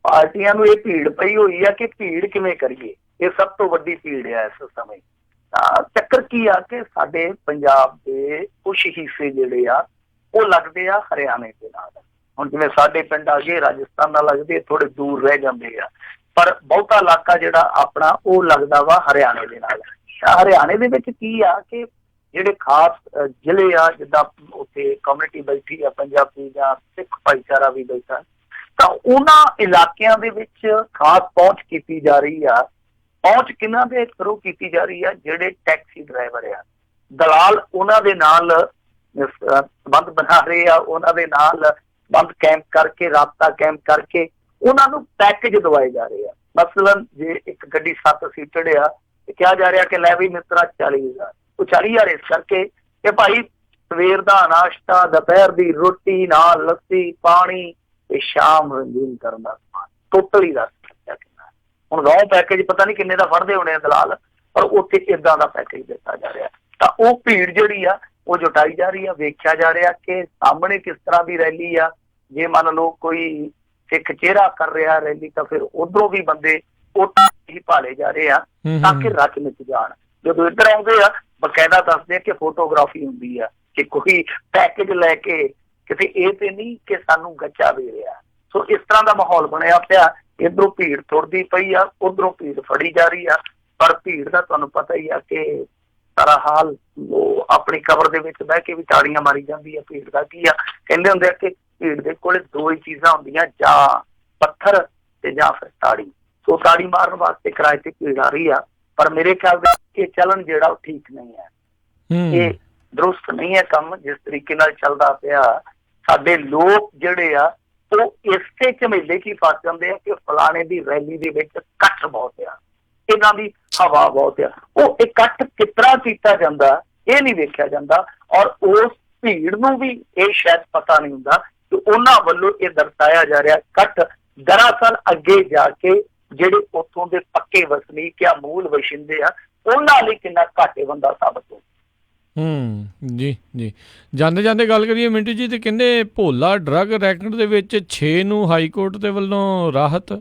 ਪਾਰਟੀਆਂ ਨੂੰ ਇਹ ਭੀੜ ਪਈ ਹੋਈ ਆ ਕਿ ਭੀੜ ਕਿਵੇਂ ਕਰੀਏ, ਇਹ ਸਭ ਤੋਂ ਵੱਡੀ ਭੀੜ ਹੈ ਇਸ ਸਮੇਂ। ਤਾਂ ਚੱਕਰ ਕੀ ਆ ਕਿ ਸਾਡੇ ਪੰਜਾਬ ਦੇ ਕੁਛ ਹਿੱਸੇ ਜਿਹੜੇ ਆ ਉਹ ਲੱਗਦੇ ਆ ਹਰਿਆਣੇ ਦੇ ਨਾਲ। ਹੁਣ ਜਿਵੇਂ ਸਾਡੇ ਪਿੰਡ ਆ ਗਏ ਰਾਜਸਥਾਨ ਨਾਲ ਲੱਗਦੇ, ਥੋੜੇ ਦੂਰ ਰਹਿ ਜਾਂਦੇ ਆ, ਪਰ ਬਹੁਤਾ ਇਲਾਕਾ ਜਿਹੜਾ ਆਪਣਾ ਉਹ ਲੱਗਦਾ ਵਾ ਹਰਿਆਣੇ ਦੇ ਨਾਲ। ਹਰਿਆਣੇ ਦੇ ਵਿੱਚ ਕੀ ਆ ਕਿ ਜਿਹੜੇ ਖਾਸ ਜ਼ਿਲ੍ਹੇ ਆ, ਜਿੱਦਾਂ ਉੱਥੇ ਕਮਿਊਨਿਟੀ ਬੈਠੀ ਆ ਪੰਜਾਬੀ ਜਾਂ ਸਿੱਖ ਭਾਈਚਾਰਾ ਵੀ ਬੈਠਾ, ਤਾਂ ਉਹਨਾਂ ਇਲਾਕਿਆਂ ਦੇ ਵਿੱਚ ਖਾਸ ਪਹੁੰਚ ਕੀਤੀ ਜਾ ਰਹੀ ਆ। ਪਹੁੰਚ ਕਿਹਨਾਂ ਦੇ ਥਰੂ ਕੀਤੀ ਜਾ ਰਹੀ ਆ? ਜਿਹੜੇ ਟੈਕਸੀ ਡਰਾਈਵਰ ਆ, ਦਲਾਲ ਉਹਨਾਂ ਦੇ ਨਾਲ ਸੰਬੰਧ ਬਣਾ ਰਹੇ ਆ, ਉਹਨਾਂ ਦੇ ਨਾਲ ਸੰਬੰਧ ਕੈਂਪ ਕਰਕੇ, ਰਾਬਤਾ ਕੈਂਪ ਕਰਕੇ ਉਹਨਾਂ ਨੂੰ ਪੈਕੇਜ ਦਵਾਏ ਜਾ ਰਹੇ ਆ। ਮਸਲਨ ਜੇ ਇੱਕ ਗੱਡੀ 7 ਸੀਟਡ ਆ ਤੇ ਕਿਹਾ ਜਾ ਰਿਹਾ ਕਿ ਲੈ ਵੀ ਮਿੱਤਰਾ 40,000, ਉਹ 40,000 ਇਸ ਕਰਕੇ ਕਿ ਭਾਈ ਸਵੇਰ ਦਾ ਨਾਸ਼ਤਾ, ਦੁਪਹਿਰ ਦੀ ਰੋਟੀ ਨਾਲ ਲੱਸੀ, ਪਾਣੀ ਤੇ ਸ਼ਾਮ ਰੰਗੀਨ ਕਰਨ ਦਾ ਸਮਾਨ, ਟੋਟਲੀ ਦਾ ਖਰਚਾ ਕਿੰਨਾ। ਹੁਣ ਰੌ ਪੈਕੇਜ ਪਤਾ ਨਹੀਂ ਕਿੰਨੇ ਦਾ ਫੜਦੇ ਹੋਣੇ ਆ ਦਲਾਲ, ਪਰ ਉੱਥੇ ਏਦਾਂ ਦਾ ਪੈਕੇਜ ਦਿੱਤਾ ਜਾ ਰਿਹਾ। ਤਾਂ ਉਹ ਭੀੜ ਜਿਹੜੀ ਆ ਉਹ ਜੁਟਾਈ ਜਾ ਰਹੀ ਆ। ਵੇਖਿਆ ਜਾ ਰਿਹਾ ਕਿ ਸਾਹਮਣੇ ਕਿਸ ਤਰ੍ਹਾਂ ਦੀ ਰੈਲੀ ਆ। ਜੇ ਮੰਨ ਲਓ ਕੋਈ ਸਿੱਖ ਚਿਹਰਾ ਕਰ ਰਿਹਾ ਰੈਲੀ, ਤਾਂ ਫਿਰ ਉਧਰੋਂ ਵੀ ਬੰਦੇ ਉਹ ਹੀ ਭਾਲੇ ਜਾ ਰਹੇ ਆ ਤਾਂ ਕਿ ਰਚ ਮਿਚ ਜਾਣ। ਜਦੋਂ ਇੱਧਰ ਆਉਂਦੇ ਆ ਬਕਾਇਦਾ ਦੱਸਦੇ ਆ ਕਿ ਫੋਟੋਗ੍ਰਾਫੀ ਹੁੰਦੀ ਆ, ਕਿ ਕੋਈ ਪੈਕੇਜ ਲੈ ਕੇ ਕਿਤੇ ਇਹ ਤੇ ਨਹੀਂ ਕਿ ਸਾਨੂੰ ਗੱਚਾ ਦੇ ਰਿਹਾ। ਸੋ ਇਸ ਤਰ੍ਹਾਂ ਦਾ ਮਾਹੌਲ ਬਣਿਆ ਪਿਆ। ਇੱਧਰੋਂ ਭੀੜ ਤੁਰਦੀ ਪਈ ਆ, ਉਧਰੋਂ ਭੀੜ ਫੜੀ ਜਾ ਰਹੀ ਆ। ਪਰ ਭੀੜ ਦਾ ਤੁਹਾਨੂੰ ਪਤਾ ਹੀ ਆ ਕਿ ਸਾਰਾ ਹਾਲ ਉਹ ਆਪਣੀ ਕਬਰ ਦੇ ਵਿੱਚ ਬਹਿ ਕੇ ਵੀ ਤਾੜੀਆਂ ਮਾਰੀ ਜਾਂਦੀ ਆ। ਭੀੜ ਦਾ ਕੀ ਆ, ਕਹਿੰਦੇ ਹੁੰਦੇ ਆ ਕਿ ਭੀੜ ਦੇ ਕੋਲੇ ਦੋ ਹੀ ਚੀਜ਼ਾਂ ਹੁੰਦੀਆਂ, ਜਾਂ ਪੱਥਰ ਤੇ ਜਾਂ ਫਿਰ ਤਾੜੀ। ਸੋ ਤਾੜੀ ਮਾਰਨ ਵਾਸਤੇ ਕਿਰਾਏ ਤੇ ਭੀੜ ਆ ਰਹੀ ਆ। ਪਰ ਮੇਰੇ ਖਿਆਲ ਦੇ ਇਹ ਚੱਲਣ ਜਿਹੜਾ ਉਹ ਠੀਕ ਨਹੀਂ ਹੈ, ਇਹ ਦਰੁਸਤ ਨਹੀਂ ਹੈ ਕੰਮ ਜਿਸ ਤਰੀਕੇ ਨਾਲ ਚੱਲਦਾ ਪਿਆ। ਸਾਡੇ ਲੋਕ ਜਿਹੜੇ ਆ ਉਹ ਇਸੇ ਝਮੇਲੇ ਚ ਹੀ ਫਸ ਜਾਂਦੇ ਆ ਕਿ ਫਲਾਣੇ ਦੀ ਰੈਲੀ ਦੇ ਵਿੱਚ ਇਕੱਠ ਬਹੁਤ ਆ, ਇਹਨਾਂ ਦੀ ਹਵਾ ਬਹੁਤ ਆ। ਉਹ ਇਕੱਠ ਕਿਸ ਤਰ੍ਹਾਂ ਕੀਤਾ ਜਾਂਦਾ ਇਹ ਨਹੀਂ ਵੇਖਿਆ ਜਾਂਦਾ, ਔਰ ਉਸ ਭੀੜ ਨੂੰ ਵੀ ਇਹ ਸ਼ਾਇਦ ਪਤਾ ਨਹੀਂ ਹੁੰਦਾ ਕਿ ਉਹਨਾਂ ਵੱਲੋਂ ਇਹ ਦਰਸਾਇਆ ਜਾ ਰਿਹਾ ਇਕੱਠ ਦਰਅਸਲ ਅੱਗੇ ਜਾ ਕੇ ਜਿਹੜੇ ਉੱਥੋਂ ਦੇ ਪੱਕੇ ਵਸਨੀਕ ਆ, ਮੂਲ ਵਸਿੰਦੇ ਆ, ਉਹਨਾਂ ਲਈ ਕਿੰਨਾ ਘਾਟੇ ਬੰਦਾ ਸਾਬਤ ਹੋ। ਜੀ ਜੀ, ਜਾਂਦੇ ਜਾਂਦੇ ਗੱਲ ਕਰੀਏ ਮਿੰਟੂ ਜੀ, ਤੇ ਕਹਿੰਦੇ ਭੋਲਾ ਡਰੱਗ ਰੈਕਟ ਦੇ ਵਿੱਚ 6 ਨੂੰ ਹਾਈ ਕੋਰਟ ਦੇ ਵੱਲੋਂ ਰਾਹਤ।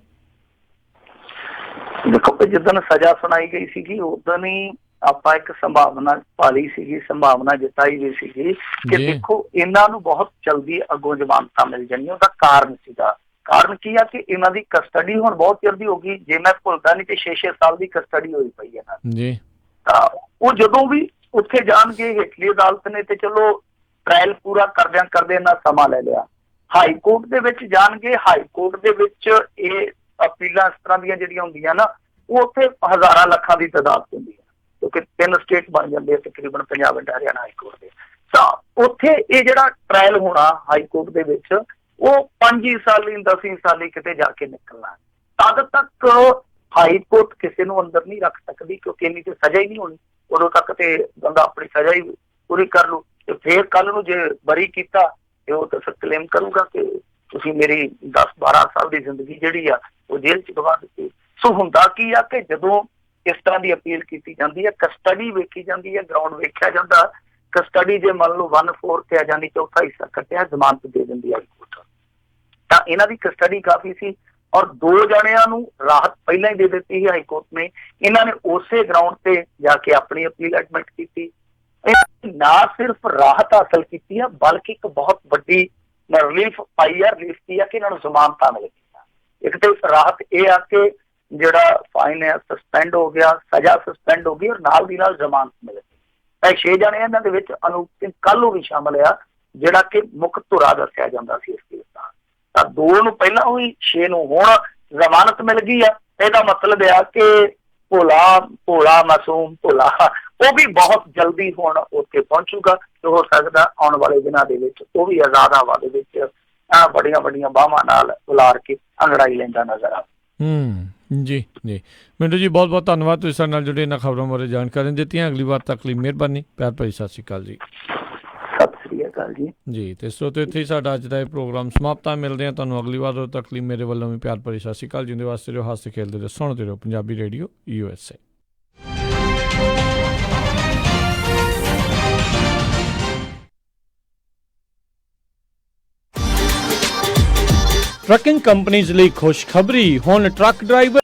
ਦੇਖੋ ਜਿੱਦਣ ਸਜ਼ਾ ਸੁਣਾਈ ਗਈ ਸੀਗੀ ਉਦੋਂ ਹੀ ਆਪਾਂ ਇੱਕ ਸੰਭਾਵਨਾ ਪਾਲੀ ਸੀਗੀ, ਸੰਭਾਵਨਾ ਜਤਾਈ ਗਈ ਸੀਗੀ ਕਿ ਦੇਖੋ ਇਹਨਾਂ ਨੂੰ ਬਹੁਤ ਜਲਦੀ ਅੱਗੋਂ ਜ਼ਮਾਨਤਾਂ ਮਿਲ ਜਾਣੀਆਂ। ਉਹਦਾ ਕਾਰਨ ਸੀਗਾ, ਕਾਰਨ ਕੀ ਆ ਕਿ ਇਹਨਾਂ ਦੀ ਕਸਟਡੀ ਹੁਣ ਬਹੁਤ ਚਿਰ ਦੀ ਹੋ ਗਈ। ਜੇ ਮੈਂ ਭੁੱਲਦਾ ਨਹੀਂ ਤੇ 6-6 ਸਾਲ ਦੀ ਕਸਟਡੀ ਹੋਈ ਪਈ ਹੈ ਜੀ। ਤਾਂ ਉਹ ਜਦੋਂ ਵੀ ਉੱਥੇ ਜਾਣਗੇ ਹੇਠਲੀ ਅਦਾਲਤ ਨੇ ਤੇ ਚਲੋ ਟ੍ਰਾਇਲ ਪੂਰਾ ਕਰਦਿਆਂ ਇਹਨਾਂ ਸਮਾਂ ਲੈ ਲਿਆ। ਹਾਈ ਕੋਰਟ ਦੇ ਵਿੱਚ ਜਾਣਗੇ, ਹਾਈ ਕੋਰਟ ਦੇ ਵਿੱਚ ਇਹ ਅਪੀਲਾਂ ਇਸ ਤਰ੍ਹਾਂ ਦੀਆਂ ਜਿਹੜੀਆਂ ਹੁੰਦੀਆਂ ਨਾ ਉਹ ਉੱਥੇ ਹਜ਼ਾਰਾਂ ਲੱਖਾਂ ਦੀ ਤਾਦਾਦ ਹੁੰਦੀ ਹੈ, ਕਿਉਂਕਿ 3 ਸਟੇਟ ਬਣ ਜਾਂਦੇ ਆ ਤਕਰੀਬਨ, Punjab and Haryana high court ਦੇ। ਤਾਂ ਉੱਥੇ ਇਹ ਜਿਹੜਾ ਟ੍ਰਾਇਲ ਹੋਣਾ ਹਾਈ ਕੋਰਟ ਦੇ ਵਿੱਚ ਉਹ 5 ਸਾਲੀ 10 ਸਾਲੀ ਕਿਤੇ ਜਾ ਕੇ ਨਿਕਲਣਾ। ਤਦ ਤੱਕ ਹਾਈ ਕੋਰਟ ਕਿਸੇ ਨੂੰ ਅੰਦਰ ਨਹੀਂ ਰੱਖ ਸਕਦੀ ਕਿਉਂਕਿ ਇੰਨੀ ਤੇ ਸਜ਼ਾ ਹੀ ਨਹੀਂ ਹੋਣੀ। ਉਦੋਂ ਤੱਕ ਤੇ ਬੰਦਾ ਆਪਣੀ ਸਜ਼ਾ ਹੀ ਪੂਰੀ ਕਰ ਲੂ ਤੇ ਫੇਰ ਕੱਲ ਨੂੰ ਜੇ ਬਰੀ ਕੀਤਾ ਤੇ ਉਹ ਤਾਂ ਕਲੇਮ ਕਰੂਗਾ ਕਿ ਤੁਸੀਂ ਮੇਰੀ 10-12 ਸਾਲ ਦੀ ਜ਼ਿੰਦਗੀ ਜਿਹੜੀ ਆ ਉਹ ਜੇਲ੍ਹ ਚ ਗਵਾ ਦਿੱਤੀ। ਸੋ ਹੁੰਦਾ ਕੀ ਆ ਕਿ ਜਦੋਂ ਇਸ ਤਰ੍ਹਾਂ ਦੀ ਅਪੀਲ ਕੀਤੀ ਜਾਂਦੀ ਹੈ, ਕਸਟਡੀ ਵੇਖੀ ਜਾਂਦੀ ਹੈ, ਗਰਾਊਂਡ ਵੇਖਿਆ ਜਾਂਦਾ। ਕਸਟਡੀ ਜੇ ਮੰਨ ਲਓ 1/4 ਤੇ ਆ ਜਾਂਦੀ, ਚੌਥਾ ਹਿੱਸਾ ਕੱਟਿਆ, ਜ਼ਮਾਨਤ ਦੇ ਦਿੰਦੀ ਹਾਈ ਕੋਰਟ। ਤਾਂ ਇਹਨਾਂ ਦੀ ਕਸਟਡੀ ਕਾਫੀ ਸੀ ਔਰ 2 ਜਣਿਆਂ ਨੂੰ ਰਾਹਤ ਪਹਿਲਾਂ ਹੀ ਦੇ ਦਿੱਤੀ ਸੀ ਹਾਈ ਕੋਰਟ ਨੇ। ਇਹਨਾਂ ਨੇ ਉਸੇ ਗਰਾਊਂਡ ਤੇ ਜਾ ਕੇ ਆਪਣੀ ਅਪੀਲ ਐਡਮਿਟ ਕੀਤੀ। ਨਾ ਸਿਰਫ ਰਾਹਤ ਹਾਸਲ ਕੀਤੀ ਆ ਬਲਕਿ ਇੱਕ ਬਹੁਤ ਵੱਡੀ ਰਿਲੀਫ ਪਾਈ ਆ। ਰਿਲੀਫ ਕੀ ਆ ਕਿ ਇਹਨਾਂ ਨੂੰ ਜ਼ਮਾਨਤਾਂ ਮਿਲ ਗਈਆਂ। ਇੱਕ ਤੇ ਰਾਹਤ ਇਹ ਆ ਕਿ ਜਿਹੜਾ ਫਾਈਨ ਹੈ ਸਸਪੈਂਡ ਹੋ ਗਿਆ, ਸਜ਼ਾ ਸਸਪੈਂਡ ਹੋ ਗਈ ਔਰ ਨਾਲ ਦੀ ਨਾਲ ਜ਼ਮਾਨਤ ਮਿਲ ਗਈ। ਇਹ 6 ਜਣੇ ਇਹਨਾਂ ਦੇ ਵਿੱਚ ਅਨੂਪ ਸਿੰਘ ਕਾਲੂ ਵੀ ਸ਼ਾਮਲ ਆ ਜਿਹੜਾ ਕਿ ਮੁੱਖ ਧੁਰਾ ਦੱਸਿਆ ਜਾਂਦਾ ਸੀ ਇਸ ਕੇਸ ਦਾ। ਤਾਂ 2 ਨੂੰ ਪਹਿਲਾਂ ਹੋਈ, 6 ਨੂੰ ਹੁਣ ਜ਼ਮਾਨਤ ਮਿਲ ਗਈ ਆ। ਇਹਦਾ ਮਤਲਬ ਆ ਕਿ ਭੋਲਾ ਮਾਸੂਮ ਭੋਲਾ ਉਹ ਵੀ ਬਹੁਤ ਜਲਦੀ ਹੁਣ ਉੱਥੇ ਪਹੁੰਚੂਗਾ ਤੇ ਹੋ ਸਕਦਾ ਆਉਣ ਵਾਲੇ ਦਿਨਾਂ ਦੇ ਵਿੱਚ ਉਹ ਵੀ ਆਜ਼ਾਦ ਹਵਾ ਦੇ ਵਿੱਚ ਵੱਡੀਆਂ ਬਾਹਾਂ ਨਾਲ ਉਲਾਰ ਕੇ ਅੰਗੜਾਈ ਲੈਂਦਾ ਨਜ਼ਰ ਆ। ਜੀ ਜੀ ਮਿੰਟੂ ਜੀ, ਬਹੁਤ ਬਹੁਤ ਧੰਨਵਾਦ ਤੁਸੀਂ ਸਾਡੇ ਨਾਲ ਜੁੜੇ, ਇਹਨਾਂ ਖਬਰਾਂ ਬਾਰੇ ਜਾਣਕਾਰੀ ਦਿੱਤੀਆਂ। ਅਗਲੀ ਵਾਰ ਤੱਕ ਲਈ ਮਿਹਰਬਾਨੀ। ਪਿਆਰ ਭਰੀ ਸਤਿ ਸ਼੍ਰੀ ਅਕਾਲ ਜੀ। ਸਤਿ ਸ਼੍ਰੀ ਅਕਾਲ। ਅਕਾਲ ਜੀ। ਜੀ ਤੇ ਸਰੋਤਿਓ, ਇੱਥੇ ਹੀ ਸਾਡਾ ਅੱਜ ਦਾ ਇਹ ਪ੍ਰੋਗਰਾਮ ਸਮਾਪਤ ਹੈ। ਮਿਲਦੇ ਹਾਂ ਤੁਹਾਨੂੰ ਅਗਲੀ ਵਾਰ। ਉਦੋਂ ਤੱਕ ਲਈ ਮੇਰੇ ਵੱਲੋਂ ਵੀ ਪਿਆਰ ਭਰੀ ਸਤਿ ਸ਼੍ਰੀ ਅਕਾਲ। ਜਿੰਦੇ ਵਾਸਤੇ ਰਹੋ, ਹੱਸਦੇ ਖੇਡਦੇ ਰਹੋ, ਸੁਣਦੇ ਰਹੋ Punjabi radio USA। Trucking companies ਲਈ ਖੁਸ਼ਖਬਰੀ, ਹੁਣ ਟਰੱਕ ਡਰਾਈਵਰ